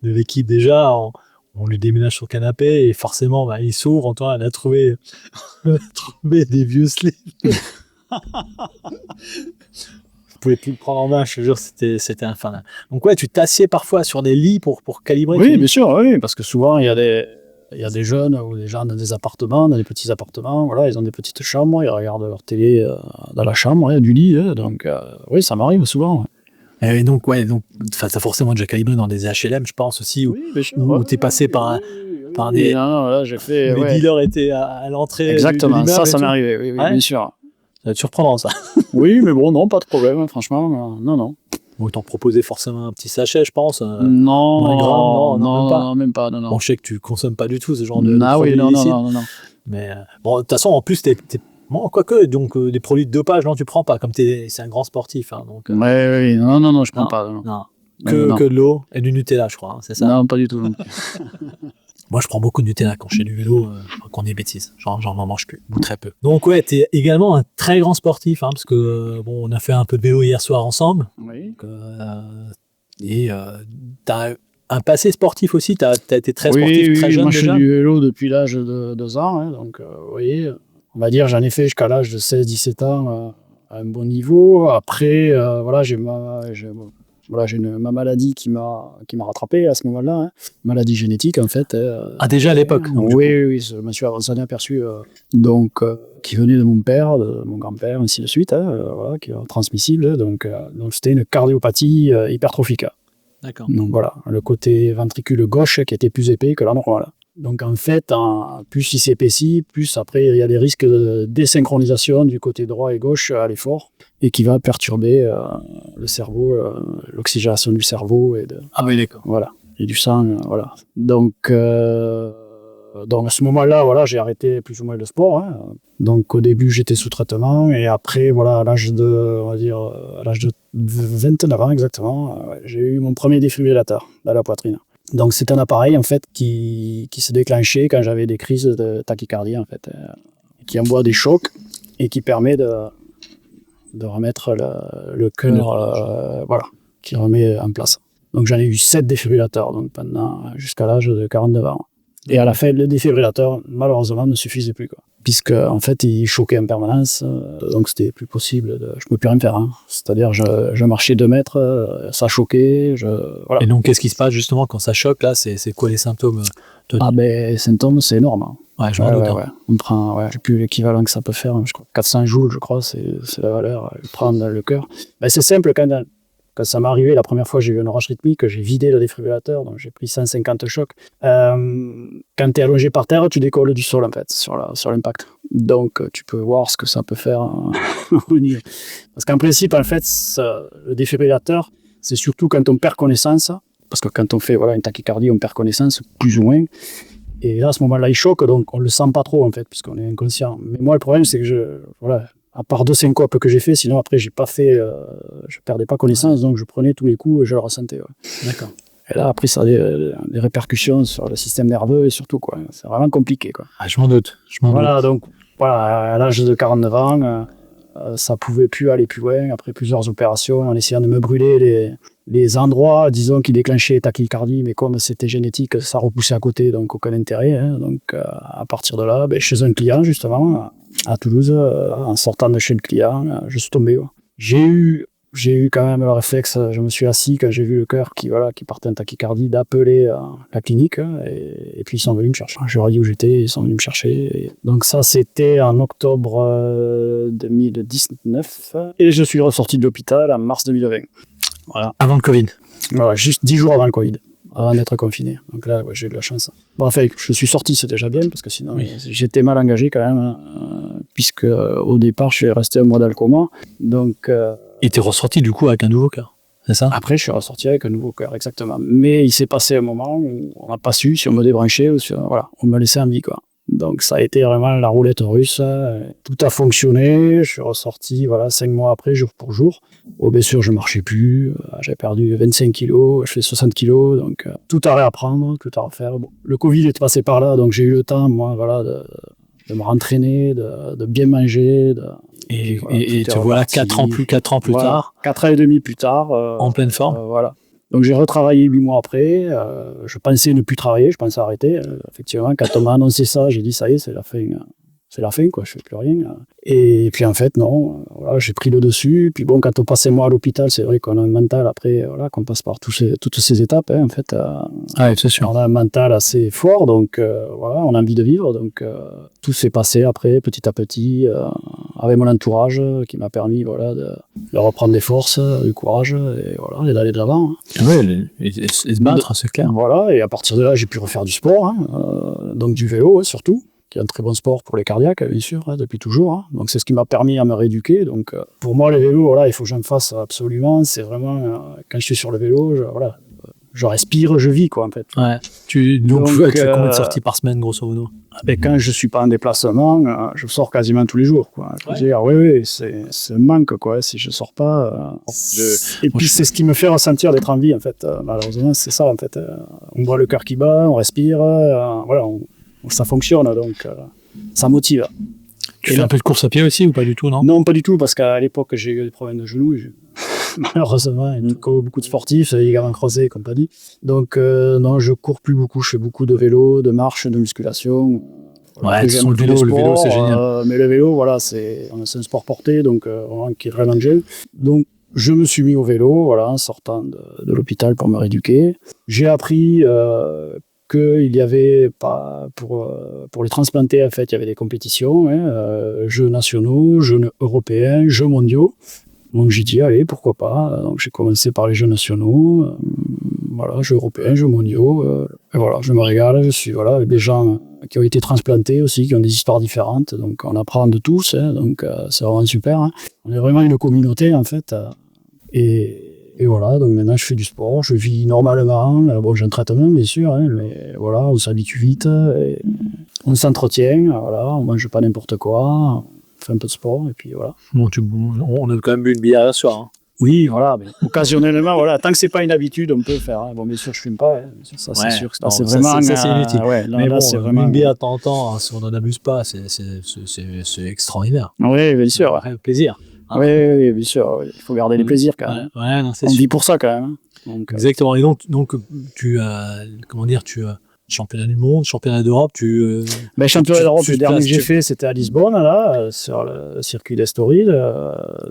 de l'équipe déjà. On lui déménage son canapé et forcément, il s'ouvre. Antoine a trouvé des vieux slips. Je pouvais plus le prendre en main, je te jure, c'était infernal. Donc ouais, tu t'assieds parfois sur des lits pour calibrer. Oui, bien sûr, oui, parce que souvent il y a des jeunes ou des gens dans des appartements, dans des petits appartements, voilà, ils ont des petites chambres, ils regardent leur télé dans la chambre, du lit, donc oui, ça m'arrive souvent. Et donc t'as forcément déjà calibré dans des HLM, je pense aussi, où t'es passé par des. Non, là j'ai fait. Les dealers étaient à l'entrée. Exactement, ça m'est arrivé, oui, bien sûr. Ça va te surprendre, ça. Oui, mais bon, non, pas de problème, franchement, non. Bon, ils t'ont proposé forcément un petit sachet, je pense. Non, même pas. Non. Bon, je sais que tu consommes pas du tout ce genre de produits illicites. Non. Mais bon, de toute façon, en plus, bon, quoique, donc des produits de dopage, non, tu prends pas, comme c'est un grand sportif. Hein, donc, oui, non, je prends pas. Non. Que de l'eau et du Nutella, je crois, hein, c'est ça? Non, pas du tout. Moi, je prends beaucoup de Nutella quand je fais du vélo, qu'on est bêtises. J'en mange plus, ou très peu. Donc, ouais, t'es également un très grand sportif, hein, parce que, on a fait un peu de vélo hier soir ensemble. Oui. T'as un passé sportif aussi, t'as été très sportif, très jeune moi, déjà. Je fais du vélo depuis l'âge de 2 ans, hein, donc, vous voyez, on va dire, j'en ai fait jusqu'à l'âge de 16-17 ans à un bon niveau. Après, voilà, j'ai ma maladie qui m'a rattrapé à ce moment-là, hein. Maladie génétique en fait. Déjà à l'époque. Oui, je me suis aperçu qui venait de mon père, de mon grand-père, ainsi de suite, voilà, qui est transmissible. Donc c'était une cardiopathie hypertrophique. D'accord. Donc voilà, le côté ventricule gauche qui était plus épais que la normale. Donc en fait, plus il s'épaissit, plus après il y a des risques de désynchronisation du côté droit et gauche à l'effort et qui va perturber le cerveau, l'oxygénation du cerveau oui, d'accord. Voilà, et du sang, voilà. Donc à ce moment-là, voilà, j'ai arrêté plus ou moins le sport. Hein. Donc au début j'étais sous traitement et après voilà, à l'âge de 29 ans exactement, j'ai eu mon premier défibrillateur dans la poitrine. Donc c'est un appareil en fait qui se déclenchait quand j'avais des crises de tachycardie en fait, qui envoie des chocs et qui permet de remettre le cœur, voilà, qui remet en place. Donc j'en ai eu 7 défibrillateurs donc jusqu'à l'âge de 49 ans. Et à la fin, le défibrillateur malheureusement ne suffisait plus, quoi. Puisque en fait il choquait en permanence, donc c'était plus possible, je ne pouvais plus rien faire. Hein. C'est-à-dire je marchais 2 mètres, ça choquait, voilà. Et donc qu'est-ce qui se passe justement quand ça choque là? C'est quoi les symptômes? Les symptômes c'est énorme. Hein. Ouais, je m'en doute. Ouais. On prend, je sais plus l'équivalent que ça peut faire, je crois 400 joules, je crois, c'est la valeur, prendre le cœur. C'est simple quand ça m'est arrivé, la première fois j'ai eu une rage rythmique, j'ai vidé le défibrillateur, donc j'ai pris 150 chocs. Quand tu es allongé par terre, tu décolles du sol en fait, sur l'impact. Donc tu peux voir ce que ça peut faire au niveau. Parce qu'en principe, en fait, le défibrillateur, c'est surtout quand on perd connaissance, parce que quand on fait une tachycardie, on perd connaissance, plus ou moins. Et là, à ce moment-là, il choque, donc on le sent pas trop en fait, puisqu'on est inconscient. Mais moi, le problème, c'est que à part 2 syncopes que j'ai fait, sinon après je perdais pas connaissance, donc je prenais tous les coups et je le ressentais. Ouais. D'accord. Et là après ça a des répercussions sur le système nerveux et surtout quoi, c'est vraiment compliqué quoi. Ah, je m'en doute. Donc voilà, à l'âge de 49 ans, ça pouvait plus aller plus loin. Après plusieurs opérations, en essayant de me brûler les endroits, disons, qui déclenchaient tachycardie, mais comme c'était génétique, ça repoussait à côté, donc aucun intérêt. Hein. Donc à partir de là, chez un client justement, à Toulouse, en sortant de chez le client, je suis tombé. Ouais. J'ai eu quand même le réflexe, je me suis assis quand j'ai vu le cœur qui partait en tachycardie, d'appeler la clinique, et puis ils sont venus me chercher. Je leur ai dit où j'étais, ils sont venus me chercher. Et donc ça, c'était en octobre 2019, et je suis ressorti de l'hôpital en mars 2020. Voilà. Avant le Covid. Voilà, juste 10 jours avant le Covid, avant d'être confiné. Donc là, j'ai eu de la chance. Bon, enfin, je suis sorti, c'est déjà bien, parce que sinon, j'étais mal engagé quand même, puisque au départ, je suis resté un mois dans le coma. Donc... Et t'es ressorti du coup avec un nouveau cœur, c'est ça? Après, je suis ressorti avec un nouveau cœur, exactement. Mais il s'est passé un moment où on n'a pas su si on me débranchait ou si on me laissait en vie, quoi. Donc ça a été vraiment la roulette russe. Tout a fonctionné. Je suis ressorti 5 mois après, jour pour jour. Bien sûr, je marchais plus. J'ai perdu 25 kilos. Je fais 60 kilos. Donc tout à réapprendre, tout à refaire. Bon, le Covid est passé par là, donc j'ai eu le temps, moi, de me rentraîner, de bien manger. Et te voilà 4 ans plus tard. 4 ans et demi plus tard. En pleine forme. Voilà. Donc j'ai retravaillé 8 mois après. Je pensais ne plus travailler, je pensais arrêter. Effectivement, quand on m'a annoncé ça, j'ai dit ça y est, c'est la fin. C'est la fin, quoi, je fais plus rien. Et puis en fait, non, j'ai pris le dessus. Puis bon, quand on passait moi à l'hôpital, c'est vrai qu'on a un mental après, qu'on passe par toutes ces étapes, en fait. Ouais, c'est sûr. On a un mental assez fort, donc on a envie de vivre. Donc tout s'est passé après, petit à petit, avec mon entourage, qui m'a permis, de reprendre des forces, du courage, et d'aller de l'avant. Hein. Ouais, et se battre, c'est clair. Voilà, et à partir de là, j'ai pu refaire du sport, donc du vélo, surtout, qui est un très bon sport pour les cardiaques, bien sûr, depuis toujours. Hein. Donc c'est ce qui m'a permis à me rééduquer. Donc pour moi, les vélos, il faut que j'en fasse absolument. C'est vraiment, quand je suis sur le vélo, je respire, je vis, quoi, en fait. Ouais. Donc tu fais combien de sorties par semaine, grosso modo? Quand je suis pas en déplacement, je sors quasiment tous les jours, quoi. Je veux dire, oui, c'est un manque, quoi. Si je sors pas, et puis c'est ce qui me fait ressentir d'être en vie, en fait. Malheureusement, c'est ça, en fait. On voit le cœur qui bat, on respire, ça fonctionne, donc ça motive. Tu fais un peu de course à pied aussi ou pas du tout, non? Non, pas du tout, parce qu'à l'époque, j'ai eu des problèmes de genoux. Malheureusement, comme beaucoup de sportifs, ligaments croisés et compagnie. Donc, non, je cours plus beaucoup. Je fais beaucoup de vélo, de marche, de musculation. Ouais, le vélo, c'est génial. Mais le vélo, c'est un sport porté, donc qui est vraiment gel. Donc, je me suis mis au vélo, en sortant de l'hôpital pour me rééduquer. J'ai appris qu'il y avait pas pour les transplantés, en fait, il y avait des compétitions, jeux nationaux, jeux européens, jeux mondiaux. Donc j'ai dit allez, pourquoi pas. Donc j'ai commencé par les jeux nationaux, jeux européens, jeux mondiaux. Et je me régale. Je suis avec des gens qui ont été transplantés aussi, qui ont des histoires différentes. Donc on apprend de tous. Donc c'est vraiment super. Hein. On est vraiment une communauté, en fait. Et voilà, donc maintenant je fais du sport, je vis normalement. J'ai un traitement, bien sûr, mais on s'habitue vite, et on s'entretient, on mange pas n'importe quoi, on fait un peu de sport, et puis voilà. Bon, on a quand même bu une bière ce soir. Hein. Oui, mais occasionnellement, tant que c'est pas une habitude, on peut faire. Hein. Bon, bien sûr, je fume pas, ça c'est sûr. C'est vraiment. Ça, c'est inutile. Mais bon, c'est vraiment une bière de temps en temps, si on n'en abuse pas, c'est extraordinaire. Oui, bien sûr. Ouais, plaisir. Oui, bien sûr. Il faut garder les plaisirs quand même. Ouais, non, on vit pour ça quand même. Donc, exactement. Et donc tu championnat du monde, championnat d'Europe, championnat d'Europe, le dernier que j'ai fait, c'était à Lisbonne, sur le circuit d'Estoril.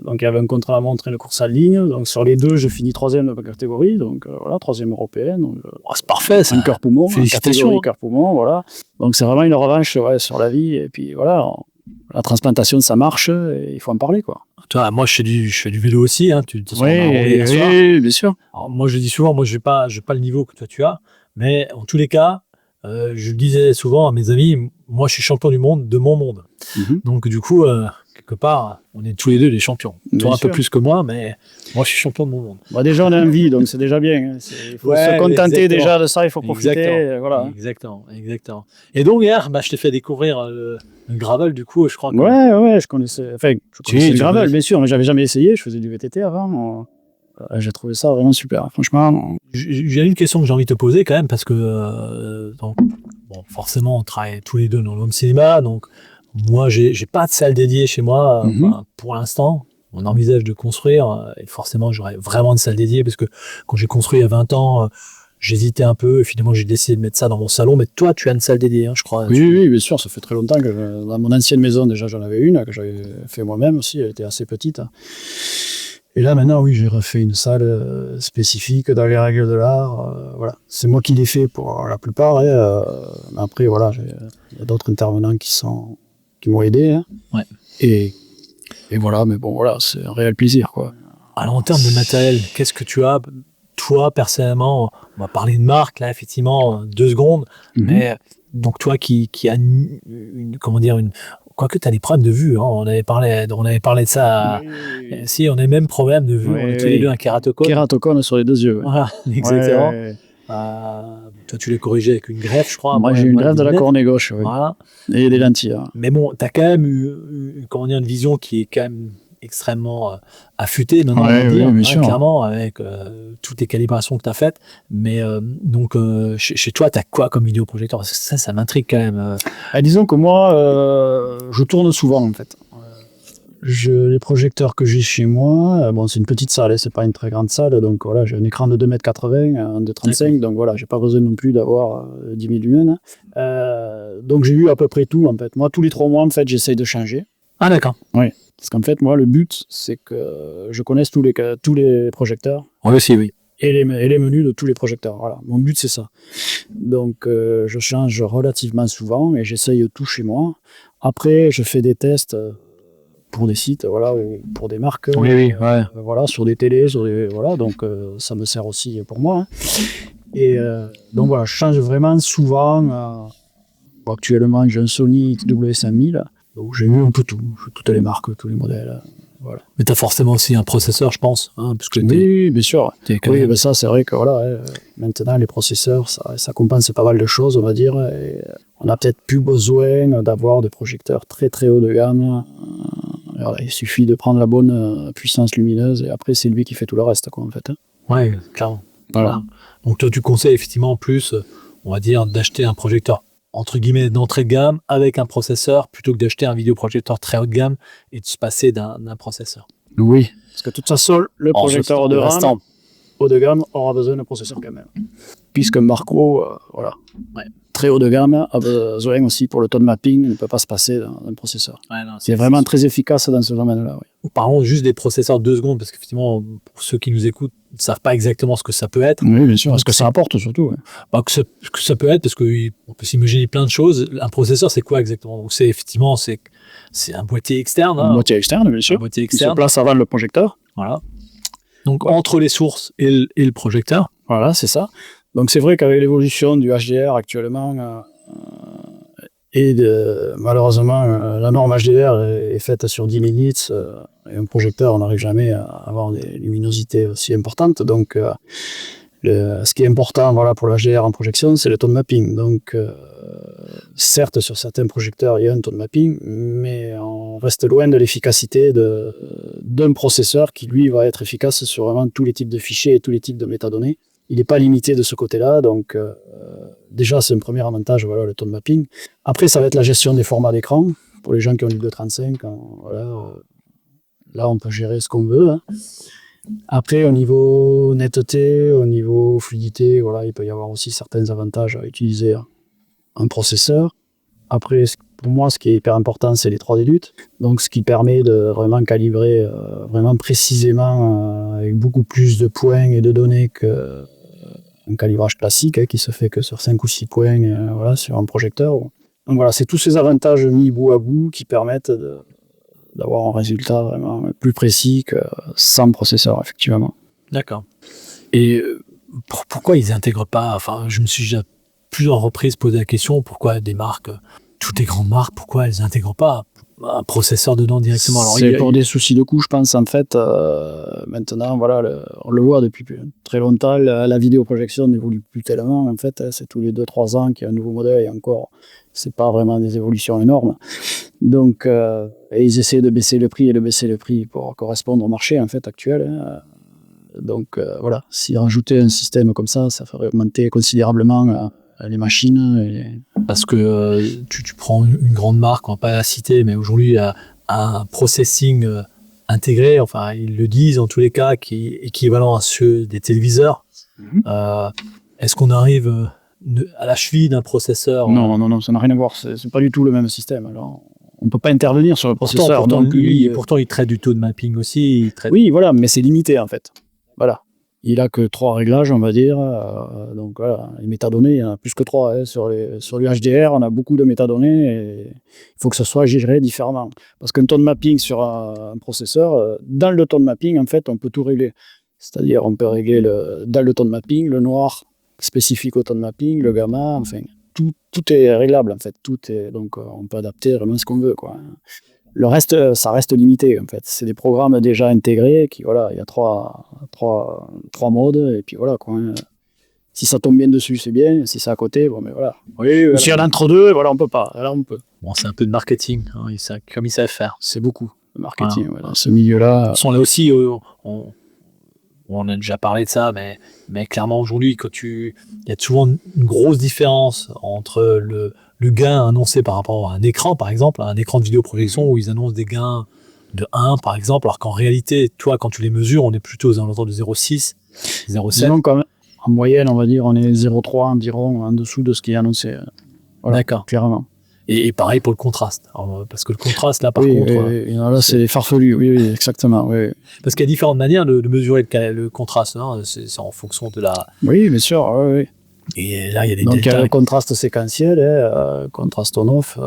Donc il y avait un contrat à montrer de course en ligne. Donc sur les deux, je finis 3e de ma catégorie. Donc 3e européenne. Donc, c'est parfait, ça. Un cœur-poumon. Félicitations. Cœur-poumon, voilà. Donc c'est vraiment une revanche sur la vie. Et puis la transplantation, ça marche. Et il faut en parler, quoi. Toi, moi, je fais du vélo aussi. Hein, oui, bien sûr. Alors, moi, je dis souvent, moi, je n'ai pas le niveau que toi, tu as. Mais en tous les cas, je le disais souvent à mes amis, moi, je suis champion du monde de mon monde. Mm-hmm. Donc, du coup, quelque part, on est tous les deux des champions. Toi, un peu plus que moi, mais moi, je suis champion de mon monde. Déjà, on a envie, donc c'est déjà bien. Il faut se contenter déjà de ça, il faut profiter. Exactement. Et donc, hier, je t'ai fait découvrir le gravel, du coup, je crois. Ouais, je connaissais. Enfin, je connaissais le gravel, bien sûr, mais j'avais jamais essayé. Je faisais du VTT avant. J'ai trouvé ça vraiment super, franchement. J'ai une question que j'ai envie de te poser quand même, parce que forcément, on travaille tous les deux dans le home cinéma, donc Moi, j'ai pas de salle dédiée chez moi Mhm. pour l'instant. On envisage de construire et forcément, j'aurais vraiment une salle dédiée parce que quand j'ai construit il y a 20 ans, j'hésitais un peu et finalement, j'ai décidé de mettre ça dans mon salon. Mais toi, tu as une salle dédiée, hein, je crois. Oui, oui, bien sûr, ça fait très longtemps que dans mon ancienne maison, déjà, j'en avais une, que j'avais fait moi-même aussi, elle était assez petite. Et là, maintenant, oui, j'ai refait une salle spécifique dans les règles de l'art. Voilà. C'est moi qui l'ai fait pour la plupart. Hein, mais après, voilà, il y a d'autres intervenants qui m'ont aidé. Hein. Ouais. Et voilà, mais bon, voilà, c'est un réel plaisir, quoi. Alors, en termes de matériel, qu'est-ce que tu as, toi, personnellement? On va parler de marque, là, effectivement, 2 secondes. Mhm. Mais donc, toi qui a comment dire, quoique tu as des problèmes de vue, hein, on avait parlé de ça. Oui. Si, on a les mêmes problèmes de vue, Oui, on est tous les oui. deux un kératocone. Kératocone sur les 2 yeux. Ouais. Voilà, exactement. Ouais. Toi, tu l'as corrigé avec une greffe, je crois. Moi, j'ai une greffe des de la lunettes. cornée gauche, oui. Voilà. Et des lentilles. Hein. Mais bon, tu as quand même comment dire, une vision qui est quand même extrêmement affûtée, maintenant, Ouais, on va dire, oui, bien sûr. clairement, avec toutes les calibrations que tu as faites. Mais donc, chez toi, tu as quoi comme vidéoprojecteur? Parce que ça m'intrigue quand même. Disons que moi, je tourne souvent, en fait. Les projecteurs que j'ai chez moi, bon, c'est une petite salle, hein, c'est pas une très grande salle, donc voilà, j'ai un écran de 2,80 m, un de 35, donc voilà, j'ai pas besoin non plus d'avoir 10 000 lumens. Donc j'ai eu à peu près tout, en fait. Moi, tous les 3 mois, en fait, j'essaye de changer. Ah, d'accord. Parce qu'en fait, moi, le but, c'est que je connaisse tous les projecteurs Oui, aussi, oui. et les menus de tous les projecteurs. Voilà, mon but, c'est ça. Donc, je change relativement souvent et j'essaye tout chez moi. Après, je fais des tests pour des sites, voilà, ou pour des marques, ouais. voilà, sur des télés, voilà, donc ça me sert aussi pour moi. Hein. Et donc voilà, je change vraiment souvent. Bon, actuellement, j'ai un Sony XW5000, donc j'ai eu un peu tout, toutes les marques, tous les modèles. Voilà. Mais tu as forcément aussi un processeur, je pense. Hein, parce que Oui, bien sûr. quand Oui, même- ben ça, c'est vrai que voilà, maintenant, les processeurs, ça compense pas mal de choses, on va dire. Et on n'a peut-être plus besoin d'avoir des projecteurs très très haut de gamme. Alors, il suffit de prendre la bonne puissance lumineuse et après, c'est lui qui fait tout le reste, quoi, en fait. Hein. Ouais, clairement. Voilà. Donc toi, tu conseilles effectivement plus, on va dire, d'acheter un projecteur entre guillemets d'entrée de gamme avec un processeur plutôt que d'acheter un vidéoprojecteur très haut de gamme et de se passer d'un processeur. Oui. Parce que de toute façon, le projecteur haut de gamme aura besoin d'un processeur quand même. Puisque Marco, voilà, très haut de gamme, a besoin aussi pour le tone mapping, ne peut pas se passer d'un processeur. Ouais, non, C'est vraiment très efficace dans ce domaine-là. Oui. Parlons juste des processeurs 2 secondes parce qu'effectivement, pour ceux qui nous écoutent, ne savent pas exactement ce que ça peut être. Oui, bien sûr. Ce que ça apporte surtout. Ouais. Bah, que ça peut être parce qu'on peut s'imaginer plein de choses. Un processeur, c'est quoi exactement? Donc c'est effectivement c'est un boîtier externe. Un boîtier externe, bien sûr. Un boîtier Qui se externe. place avant le projecteur. Voilà. Donc entre les sources et le projecteur. Voilà, c'est ça. Donc c'est vrai qu'avec l'évolution du HDR actuellement, malheureusement, la norme HDR est faite sur 10 000 nits, et un projecteur, on n'arrive jamais à avoir des luminosités aussi importantes. Donc ce qui est important, voilà, pour le HDR en projection, c'est le tone mapping. Donc certes, sur certains projecteurs, il y a un tone mapping, mais on reste loin de l'efficacité d'un processeur qui, lui, va être efficace sur vraiment tous les types de fichiers et tous les types de métadonnées. Il n'est pas limité de ce côté-là, donc déjà, c'est un premier avantage, voilà, le tone mapping. Après, ça va être la gestion des formats d'écran. Pour les gens qui ont du 2.35, voilà, là, on peut gérer ce qu'on veut. Hein. Après, au niveau netteté, au niveau fluidité, voilà, il peut y avoir aussi certains avantages à utiliser un processeur. Après, pour moi, ce qui est hyper important, c'est les 3D LUT. Donc, ce qui permet de vraiment calibrer vraiment précisément avec beaucoup plus de points et de données qu'un calibrage classique qui se fait que sur 5 ou 6 points voilà, sur un projecteur. Donc voilà, c'est tous ces avantages mis bout à bout qui permettent d'avoir un résultat vraiment plus précis que sans processeur, effectivement. D'accord. Et pourquoi ils n'intègrent pas, enfin, je me suis déjà plusieurs reprises posé la question, pourquoi des marques, toutes les grandes marques, pourquoi elles n'intègrent pas un processeur dedans directement? Alors, c'est pour des soucis de coût, je pense, en fait. Maintenant, voilà, on le voit depuis très longtemps, la vidéoprojection n'évolue plus tellement, en fait. C'est tous les 2-3 ans qu'il y a un nouveau modèle, et encore, c'est pas vraiment des évolutions énormes. Donc, et ils essaient de baisser le prix et de baisser le prix pour correspondre au marché, en fait, actuel. Hein. Donc, voilà, si rajouter un système comme ça ferait augmenter considérablement les machines. Parce que tu prends une grande marque, on va pas la citer, mais aujourd'hui, il y a un processing intégré, enfin, ils le disent en tous les cas, qui est équivalent à ceux des téléviseurs. Est-ce qu'on arrive à la cheville d'un processeur? Non, ça n'a rien à voir. C'est pas du tout le même système. Alors, on peut pas intervenir sur le processeur. Pourtant, il traite du taux de mapping aussi. Oui, voilà, mais c'est limité en fait. Voilà. Il a que 3 réglages, on va dire. Donc voilà, les métadonnées, il y en a plus que 3. Hein. Sur le HDR, on a beaucoup de métadonnées et il faut que ce soit géré différemment. Parce qu'un taux de mapping sur un processeur, dans le taux de mapping, en fait, on peut tout régler. C'est-à-dire, on peut régler dans le taux de mapping, le noir spécifique au taux de mapping, le gamma, enfin, tout est réglable en fait. Donc on peut adapter vraiment ce qu'on veut, quoi. Le reste, ça reste limité en fait. C'est des programmes déjà intégrés qui, voilà, il y a trois modes et puis voilà, quoi. Si ça tombe bien dessus, c'est bien. Si c'est à côté, bon, mais voilà. Oui, Si il y en a entre deux, voilà, on peut pas. Alors on peut. Bon, c'est un peu de marketing, hein, comme ils savent faire. C'est beaucoup de marketing, voilà. Ce milieu-là. Là aussi, on a déjà parlé de ça, mais clairement aujourd'hui, il y a souvent une grosse différence entre le gain annoncé par rapport à un écran, par exemple, un écran de vidéoprojection où ils annoncent des gains de 1, par exemple, alors qu'en réalité, toi, quand tu les mesures, on est plutôt aux alentours de 0,6, 0,7. Disons quand même, en moyenne, on va dire, on est 0,3 environ en dessous de ce qui est annoncé. Voilà, d'accord. Clairement. Et pareil pour le contraste. Alors, parce que le contraste, là, par contre... Oui, là, c'est farfelu. Oui, exactement. Oui. Parce qu'il y a différentes manières de mesurer le contraste. Hein. C'est en fonction de la... Oui, bien sûr. Oui. Et là, il y a des Donc, détails. il y a le contraste séquentiel, contraste on-off,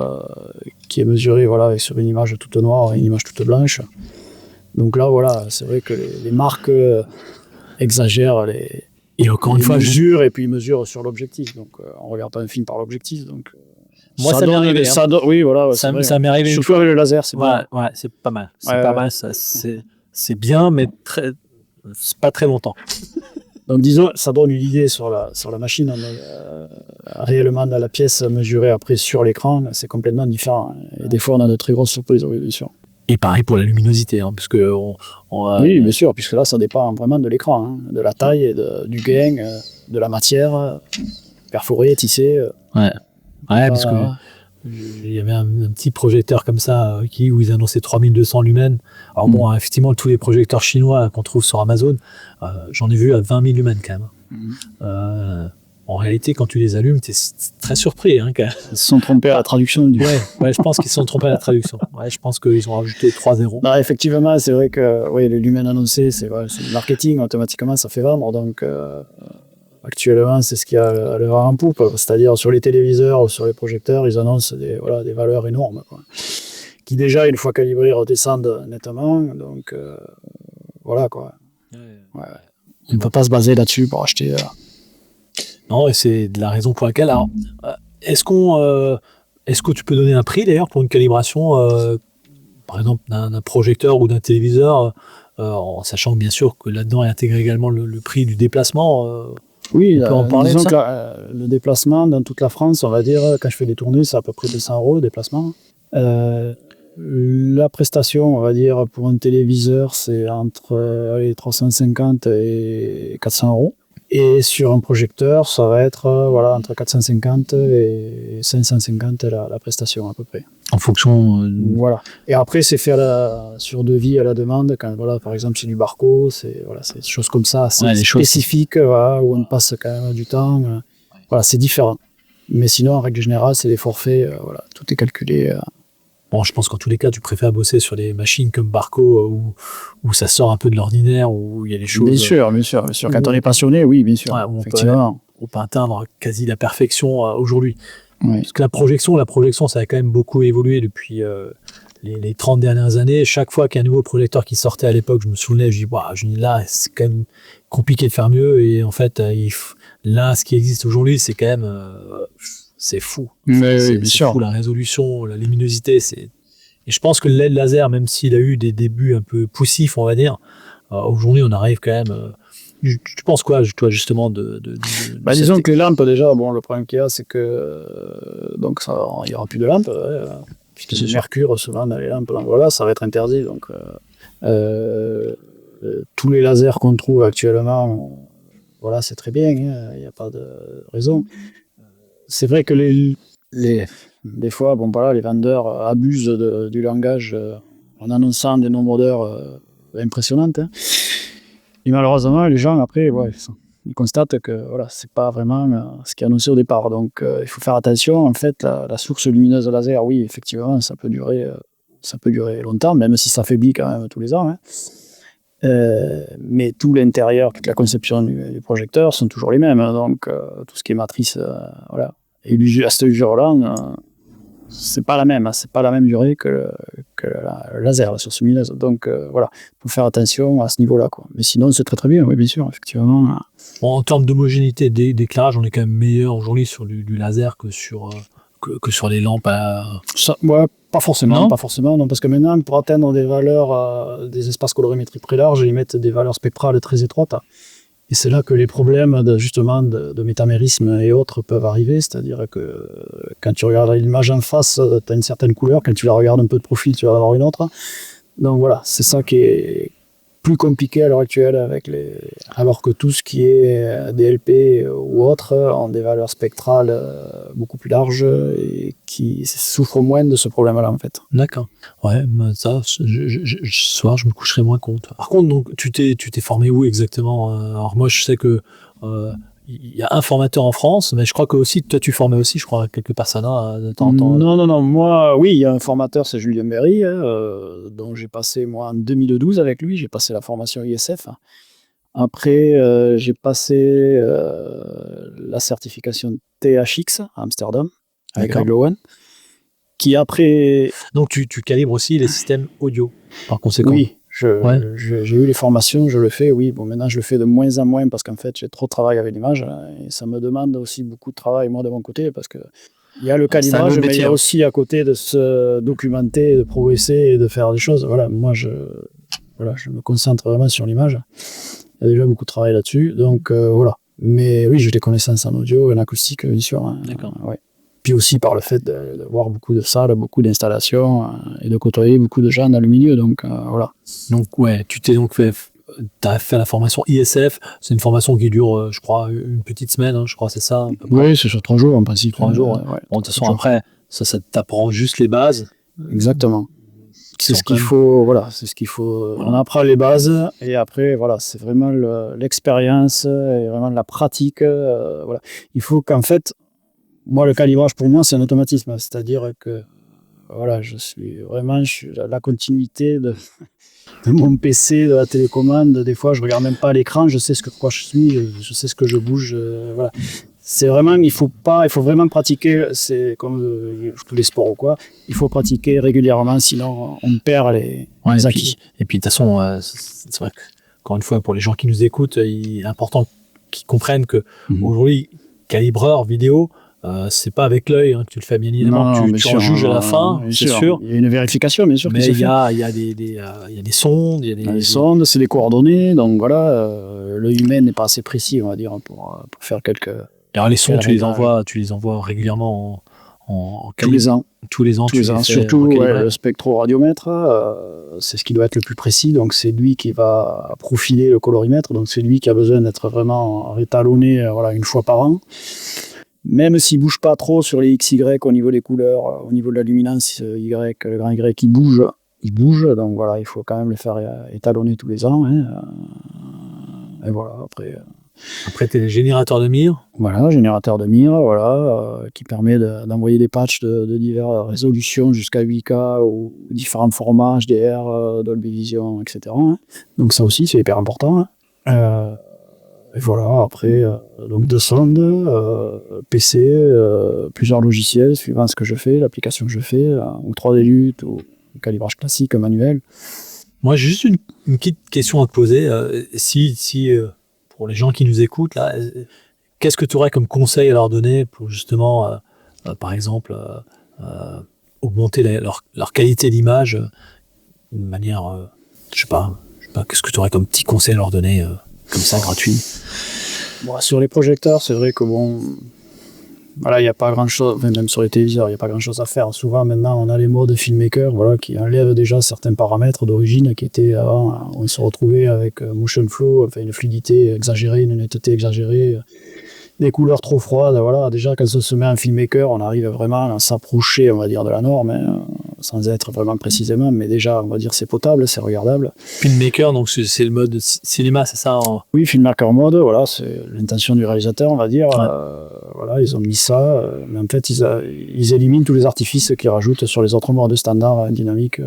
qui est mesuré sur une image toute noire et une image toute blanche. Donc là, voilà, c'est vrai que les marques exagèrent et encore une fois, mesures et puis ils mesurent sur l'objectif. Donc, on ne regarde pas un film par l'objectif. Donc, moi, ça m'est arrivé. Oui, voilà. Ça m'est arrivé. Surtout avec le laser, c'est bien. Ouais, c'est pas mal. C'est pas mal. C'est bien, mais c'est pas très longtemps. Donc, disons, ça donne une idée sur la machine, mais réellement, dans la pièce mesurée après sur l'écran, c'est complètement différent. Et des fois, on a de très grosses surprises, oui, bien sûr. Et pareil pour la luminosité, hein, parce que oui, bien sûr, puisque là, ça dépend vraiment de l'écran, hein, de la taille, et du gain, de la matière, perforée, tissée. Ouais, parce que il y avait un petit projecteur comme ça où ils annonçaient 3200 lumens. Alors bon, effectivement, tous les projecteurs chinois qu'on trouve sur Amazon, j'en ai vu à 20 000 lumens quand même. En réalité, quand tu les allumes, tu es très surpris. Hein, quand même. Ils se sont trompés à la traduction. Ouais, je pense qu'ils se sont trompés à la traduction. Ouais, je pense qu'ils ont rajouté 3 zéros. Non, effectivement, c'est vrai que les lumens annoncés, c'est du marketing, automatiquement, ça fait vendre. Donc, actuellement, c'est ce qu'il y a à l'heure en poupe. C'est-à-dire, sur les téléviseurs ou sur les projecteurs, ils annoncent des valeurs énormes, quoi, qui déjà, une fois calibrées, redescendent nettement. Donc, voilà, quoi. Ouais. On ne peut pas se baser là-dessus pour acheter... Non, et c'est de la raison pour laquelle... Alors, est-ce que tu peux donner un prix, d'ailleurs, pour une calibration, par exemple, d'un projecteur ou d'un téléviseur, en sachant que, bien sûr, que là-dedans est intégré également le prix du déplacement oui, on peut en parler disons de ça. Que le déplacement dans toute la France, on va dire, quand je fais des tournées, c'est à peu près 200 € le déplacement. La prestation, on va dire, pour un téléviseur, c'est entre 350 et 400 €. Et sur un projecteur, ça va être entre 450 et 550 la prestation à peu près. En fonction... Voilà. Et après, c'est fait sur devis à la demande. Quand, par exemple, c'est du Barco, c'est des choses comme ça, c'est spécifique, où on passe quand même du temps. Voilà, c'est différent. Mais sinon, en règle générale, c'est des forfaits. Tout est calculé. Bon, je pense qu'en tous les cas, tu préfères bosser sur des machines comme Barco où ça sort un peu de l'ordinaire, où il y a des choses... Bien sûr. Quand on est passionné, oui, bien sûr. Ouais, effectivement. On peut atteindre quasi la perfection aujourd'hui. Oui. Parce que la projection, ça a quand même beaucoup évolué depuis les 30 dernières années. Chaque fois qu'il y a un nouveau projecteur qui sortait à l'époque, je me souvenais, je dis là, c'est quand même compliqué de faire mieux. Et en fait, là, ce qui existe aujourd'hui, c'est quand même... c'est fou. C'est fou, la résolution, la luminosité. Et je pense que le LED laser, même s'il a eu des débuts un peu poussifs, on va dire, aujourd'hui, on arrive quand même... Tu penses quoi, toi, justement, disons que les lampes, déjà, le problème qu'il y a, c'est que il n'y aura plus de lampes, puisque le mercure, souvent, dans les lampes, donc voilà, ça va être interdit. Donc, tous les lasers qu'on trouve actuellement, c'est très bien, il n'y a pas de raison. c'est vrai que des fois, bon, voilà, les vendeurs abusent du langage en annonçant des nombres d'heures impressionnantes. Hein. Et malheureusement, les gens, après, ouais, ils constatent que voilà, c'est pas vraiment ce qui est annoncé au départ. Donc, il faut faire attention. En fait, la source lumineuse laser, oui, effectivement, ça peut durer longtemps, même si ça faiblit quand même tous les ans. Hein. Mais tout l'intérieur, toute la conception du projecteur sont toujours les mêmes. Hein. Donc, tout ce qui est matrice, voilà. Et à cette usure-là, c'est pas la même. Hein. C'est pas la même durée que le laser, la source lumineuse. Donc, voilà, il faut faire attention à ce niveau-là, quoi. Mais sinon, c'est très très bien, oui, bien sûr, effectivement. Bon, en termes d'homogénéité d'éclairage, on est quand même meilleur aujourd'hui sur du laser que sur les lampes à... Ça, ouais, pas forcément, non, parce que maintenant, pour atteindre des valeurs, des espaces colorimétriques très larges, ils mettent des valeurs spectrales très étroites. Et c'est là que les problèmes de métamérisme et autres peuvent arriver, c'est-à-dire que quand tu regardes l'image en face, tu as une certaine couleur, quand tu la regardes un peu de profil, tu vas avoir une autre. Donc voilà, c'est ça qui est plus compliqué à l'heure actuelle alors que tout ce qui est DLP ou autre ont des valeurs spectrales beaucoup plus larges et qui souffrent moins de ce problème-là en fait. D'accord. Ouais, ça, ce soir, je me coucherai moins compte. Par contre, donc, tu t'es formé où exactement? Alors moi, je sais que il y a un formateur en France, mais je crois que aussi, toi, tu formais aussi, je crois, quelques personnes de temps en temps. Non. Moi, oui, il y a un formateur, c'est Julien Berry, dont j'ai passé, moi, en 2012 avec lui, j'ai passé la formation ISF. Après, j'ai passé la certification THX à Amsterdam, avec Greg Lowen, qui après... Donc, tu calibres aussi les systèmes audio, par conséquent. Oui. J'ai eu les formations, je le fais, oui. Bon, maintenant, je le fais de moins en moins parce qu'en fait, j'ai trop de travail avec l'image et ça me demande aussi beaucoup de travail, moi, de mon côté, parce que il y a le calibrage, mais il y a aussi à côté de se documenter, de progresser et de faire des choses. Voilà, moi, je me concentre vraiment sur l'image. Il y a déjà beaucoup de travail là-dessus, donc voilà. Mais oui, j'ai des connaissances en audio et en acoustique, bien sûr. Hein. D'accord. Ouais. Puis aussi par le fait de voir beaucoup de salles, beaucoup d'installations et de côtoyer beaucoup de gens dans le milieu. Donc voilà. Donc ouais, t'as fait la formation ISF. C'est une formation qui dure, je crois, une petite semaine. Hein, je crois, c'est ça. Oui, c'est sur 3 jours en principe. 3 jours. Ouais. Bon, de toute façon, après, ça t'apprend juste les bases. Exactement. C'est ce qu'il faut. Voilà, c'est ce qu'il faut. On apprend les bases et après, voilà, c'est vraiment l'expérience et vraiment la pratique. Voilà. Il faut qu'en fait, moi, le calibrage, pour moi, c'est un automatisme. C'est-à-dire que, voilà, je suis la continuité de mon PC, de la télécommande. Des fois, je regarde même pas l'écran, je sais quoi je suis, je sais ce que je bouge. Voilà. C'est vraiment, il faut vraiment pratiquer. C'est comme tous les sports ou quoi. Il faut pratiquer régulièrement, sinon on perd les acquis. Et puis, de toute façon, c'est vrai que, encore une fois, pour les gens qui nous écoutent, il est important qu'ils comprennent que aujourd'hui, calibreur vidéo, c'est pas avec l'œil que tu le fais, bien évidemment. Tu en juges à la fin, c'est sûr. Il y a une vérification, bien sûr. Mais il y a des sondes, il y a des sondes, c'est des coordonnées. Donc voilà, l'œil humain n'est pas assez précis, on va dire, pour faire quelques. Alors les sondes, tu les envoies régulièrement en tous les ans. Tous les ans. Surtout le spectro-radiomètre, c'est ce qui doit être le plus précis. Donc c'est lui qui va profiler le colorimètre. Donc c'est lui qui a besoin d'être vraiment rétalonné, une fois par an. Même s'il ne bouge pas trop sur les XY au niveau des couleurs, au niveau de la luminance Y, le grand Y, il bouge. Donc voilà, il faut quand même le faire étalonner tous les ans. Hein. Et voilà, après... Après, tu es générateur de mire. Voilà, générateur de mire, qui permet d'envoyer des patchs de diverses résolutions jusqu'à 8K ou différents formats, HDR, Dolby Vision, etc. Hein. Donc ça aussi, c'est hyper important. Hein. Et voilà, après, donc 2 sondes, PC, plusieurs logiciels suivant ce que je fais, l'application que je fais, ou 3D LUT, ou calibrage classique, manuel. Moi, j'ai juste une petite question à te poser. Si pour les gens qui nous écoutent, là, qu'est-ce que tu aurais comme conseil à leur donner pour justement, par exemple, augmenter leur qualité d'image d'une manière, je sais pas, qu'est-ce que tu aurais comme petit conseil à leur donner comme ça, gratuit? Bon, sur les projecteurs, c'est vrai que voilà, il n'y a pas grand-chose, même sur les téléviseurs, il n'y a pas grand-chose à faire. Souvent, maintenant, on a les modes filmmaker, qui enlèvent déjà certains paramètres d'origine qui étaient avant, on se retrouvait avec motion flow, une fluidité exagérée, une netteté exagérée. des couleurs trop froides. Voilà. Déjà, quand on se met en filmmaker, on arrive vraiment à s'approcher, on va dire, de la norme, hein, sans être vraiment précisément, mais déjà, on va dire, c'est potable, c'est regardable. Filmmaker, donc c'est le mode cinéma, c'est ça Oui, filmmaker mode, voilà, c'est l'intention du réalisateur, on va dire. Ouais. Voilà, ils ont mis ça, mais en fait, ils éliminent tous les artifices qu'ils rajoutent sur les autres modes standards, dynamiques,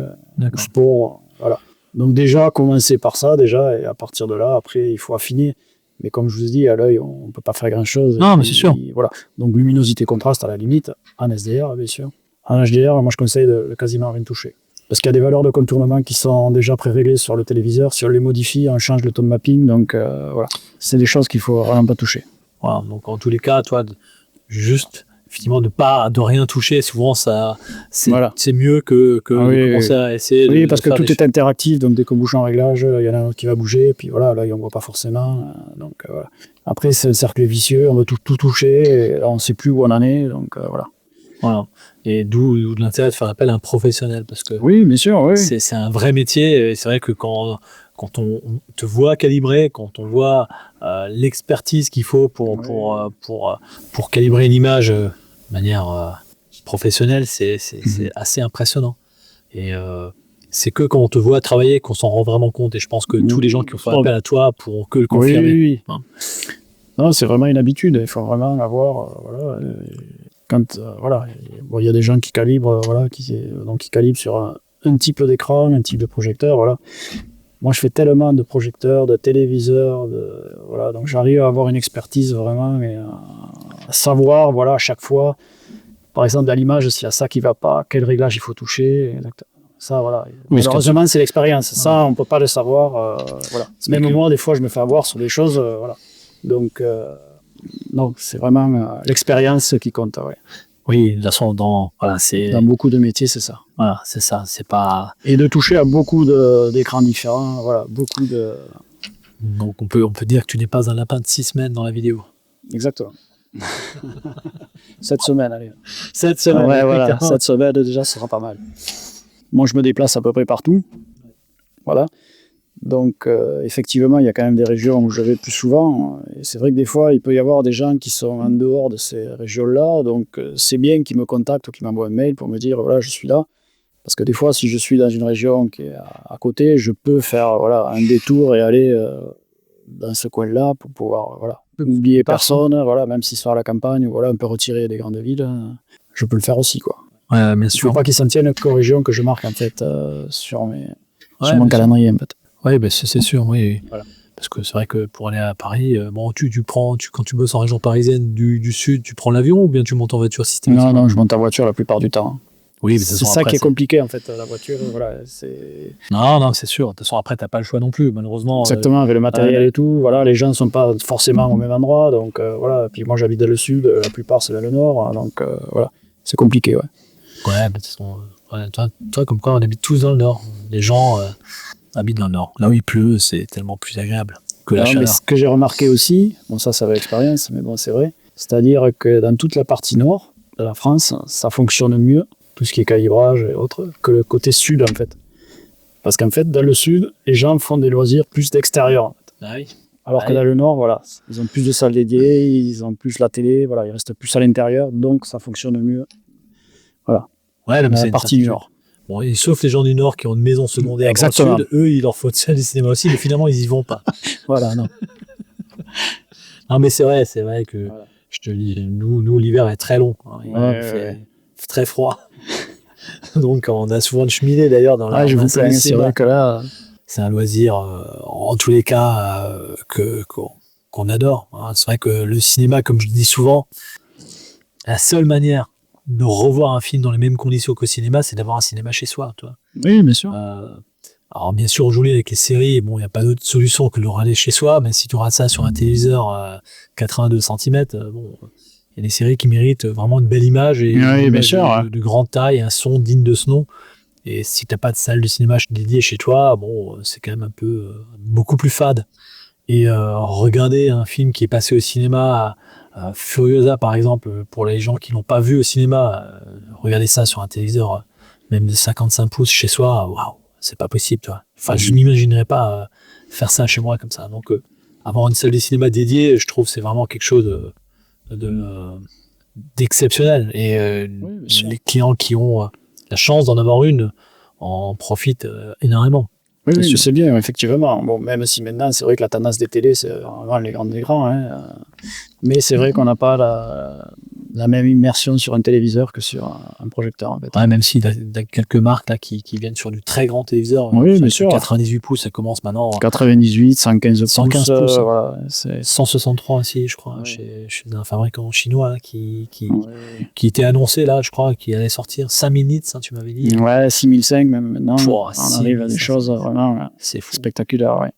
sport, voilà. Donc déjà, commencer par ça, déjà, et à partir de là, après, il faut affiner. Mais comme je vous ai dit, à l'œil, on ne peut pas faire grand-chose. Non, mais c'est sûr. Voilà. Donc luminosité, contraste, à la limite, en SDR, bien sûr. En HDR, moi, je conseille de quasiment rien toucher. Parce qu'il y a des valeurs de contournement qui sont déjà pré-réglées sur le téléviseur. Si on les modifie, on change le tone mapping. Donc voilà, c'est des choses qu'il ne faut vraiment pas toucher. Voilà, donc en tous les cas, toi, juste effectivement de rien toucher, souvent c'est mieux que de commencer à essayer de parce que tout est interactif, donc dès qu'on bouge en réglage, il y en a un autre qui va bouger, et puis voilà, là on ne voit pas forcément. Donc voilà. Après, c'est un cercle vicieux, on veut tout toucher, et là on ne sait plus où on en est, donc voilà. Voilà. Et d'où l'intérêt de faire appel à un professionnel, parce que oui, bien sûr, oui. C'est un vrai métier, et c'est vrai que quand on te voit calibrer, quand on voit l'expertise qu'il faut pour calibrer une image de manière professionnelle, c'est assez impressionnant. Et c'est que quand on te voit travailler qu'on s'en rend vraiment compte. Et je pense que tous les gens qui ont fait appel à toi pourront que le confirmer. Oui. Hein. Non, c'est vraiment une habitude. Il faut vraiment l'avoir. Voilà. Quand il y a des gens qui calibrent, qui calibrent sur un type d'écran, un type de projecteur, voilà. Moi, je fais tellement de projecteurs, de téléviseurs, donc j'arrive à avoir une expertise vraiment et à savoir, voilà, à chaque fois, par exemple, à l'image, s'il y a ça qui va pas, quel réglage il faut toucher, exactement. Ça, voilà. Oui, malheureusement, c'est l'expérience. Ça, on peut pas le savoir, voilà. Même moi, des fois, je me fais avoir sur des choses, voilà. Donc, non, c'est vraiment l'expérience qui compte, ouais. Oui, de toute façon, dans beaucoup de métiers, c'est ça. Voilà, c'est ça, c'est pas... Et de toucher à beaucoup d'écrans différents, voilà, beaucoup de... Donc on peut dire que tu n'es pas un lapin de 6 semaines dans la vidéo. Exactement. 7 semaines, allez. 7 semaines. Ouais, voilà, 7 semaines, déjà, ce sera pas mal. Moi, je me déplace à peu près partout. Voilà. Donc, effectivement, il y a quand même des régions où je vais plus souvent. Et c'est vrai que des fois, il peut y avoir des gens qui sont en dehors de ces régions-là. Donc, c'est bien qu'ils me contactent ou qu'ils m'envoient un mail pour me dire, voilà, je suis là. Parce que des fois, si je suis dans une région qui est à côté, je peux faire un détour et aller dans ce coin-là pour pouvoir oublier personne. Voilà, même si c'est à la campagne ou un peu retiré des grandes villes, je peux le faire aussi, quoi. Ouais, bien sûr. Il ne faut pas qu'ils s'en tiennent qu'aux régions que je marque, en fait, sur mon calendrier, en fait. Oui, ben c'est sûr, oui. Voilà. Parce que c'est vrai que pour aller à Paris, quand tu bosses en région parisienne du sud, tu prends l'avion ou bien tu montes en voiture systématiquement ? Non, je monte en voiture la plupart du temps. Oui, mais c'est ça qui est compliqué, en fait, la voiture. Voilà, Non, c'est sûr. De toute façon, après, tu n'as pas le choix non plus, malheureusement. Exactement, avec le matériel et tout. Voilà, les gens ne sont pas forcément au même endroit. Donc, voilà. Puis moi, j'habite dans le sud, la plupart, c'est dans le nord. Donc, voilà, c'est compliqué, ouais. Ouais, de toute façon, toi, comme quoi, on habite tous dans le nord. Les gens habitent dans le nord. Là où il pleut, c'est tellement plus agréable que la chaleur. Mais ce que j'ai remarqué aussi, bon, ça va l'expérience, mais bon, c'est vrai, c'est-à-dire que dans toute la partie nord de la France, ça fonctionne mieux, tout ce qui est calibrage et autres, que le côté sud, en fait. Parce qu'en fait, dans le sud, les gens font des loisirs plus d'extérieur. En fait. Ah oui. Alors que dans le nord, voilà, ils ont plus de salles dédiées, ils ont plus la télé, voilà, ils restent plus à l'intérieur, donc ça fonctionne mieux. Voilà. Ouais, dans la partie du nord. Bon, et sauf les gens du Nord qui ont une maison secondaire dans le Sud, eux, il leur faut des cinémas aussi, mais finalement, ils y vont pas. Voilà, non. Non, mais c'est vrai que, je te dis, nous l'hiver est très long. Hein, il fait très froid. Donc, on a souvent une cheminée, d'ailleurs, dans la je vous plains, c'est vrai que là... C'est un loisir, en tous les cas, qu'on adore. Hein. C'est vrai que le cinéma, comme je dis souvent, la seule manière de revoir un film dans les mêmes conditions qu'au cinéma, c'est d'avoir un cinéma chez soi, toi. Oui, bien sûr. Alors, bien sûr, aujourd'hui, avec les séries, bon, il n'y a pas d'autre solution que de le regarder chez soi, mais si tu regardes ça sur un téléviseur 82 cm, bon, il y a des séries qui méritent vraiment une belle image et de grande taille, un son digne de ce nom. Et si tu n'as pas de salle de cinéma dédiée chez toi, bon, c'est quand même beaucoup plus fade. Et regarder un film qui est passé au cinéma, Furiosa par exemple, pour les gens qui l'ont pas vu au cinéma, regarder ça sur un téléviseur même de 55 pouces chez soi, waouh, c'est pas possible, toi. Enfin, je m'imaginerais pas faire ça chez moi comme ça. Donc avoir une salle de cinéma dédiée, je trouve c'est vraiment quelque chose d'exceptionnel. Et bien sûr. les clients qui ont la chance d'en avoir une en profitent énormément. Oui, C'est oui, sûr. c'est bien, effectivement. Bon, même si maintenant, c'est vrai que la tendance des télés, c'est vraiment les grands écrans. Hein. Mais c'est vrai qu'on n'a pas la même immersion sur un téléviseur que sur un projecteur, en fait. Ouais, même s'il y a quelques marques là, qui viennent sur du très grand téléviseur. Oui, Sur bien sûr. 98 pouces, ça commence maintenant. 98, 115 pouces. 115 pouces. Voilà, c'est... 163 aussi, je crois, Ouais. chez un fabricant chinois hein, qui Ouais. était annoncé là, je crois, qui allait sortir 5 minutes, hein, tu m'avais dit. Ouais, 6005 même maintenant. Pouah, on arrive à des 6500. choses vraiment C'est fou. spectaculaires. Ouais.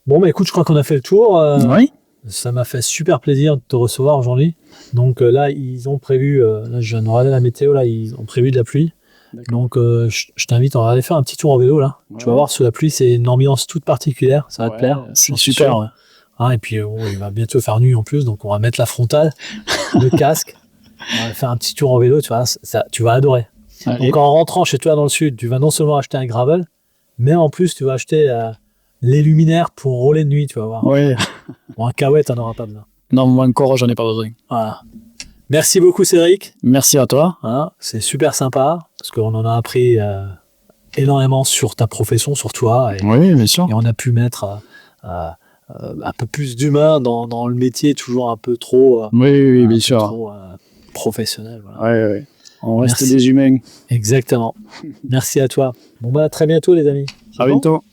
Bon, bah écoute, je crois qu'on a fait le tour. Oui. Ça m'a fait super plaisir de te recevoir aujourd'hui. Donc là, ils ont prévu, là je viens de regarder la météo, là, ils ont prévu de la pluie. D'accord. Donc je t'invite à aller faire un petit tour en vélo là. Tu vas Ouais. voir, sous la pluie, c'est une ambiance toute particulière. Ça va te Ouais, plaire. c'est j'en suis super. sûr. Hein, et puis il va bientôt faire nuit en plus, donc on va mettre la frontale, le casque. On va faire un petit tour en vélo, tu vois, tu vas adorer. Allez. Donc en rentrant chez toi dans le sud, tu vas non seulement acheter un gravel, mais en plus tu vas acheter les luminaires pour rouler de nuit, tu vas voir. Ouais. Bon, un kawaii, t'en auras pas besoin. Non, moi encore, j'en ai pas besoin. Voilà. Merci beaucoup Cédric. Merci à toi. Hein, c'est super sympa parce qu'on en a appris énormément sur ta profession, sur toi, Oui, bien sûr. et on a pu mettre un peu plus d'humain dans le métier, toujours un peu trop, Oui, un bien peu sûr. trop professionnel. Voilà. Ouais, ouais. On reste Merci. des humains. Exactement. Merci à toi. Bon bah à très bientôt les amis. À C'est bon bientôt.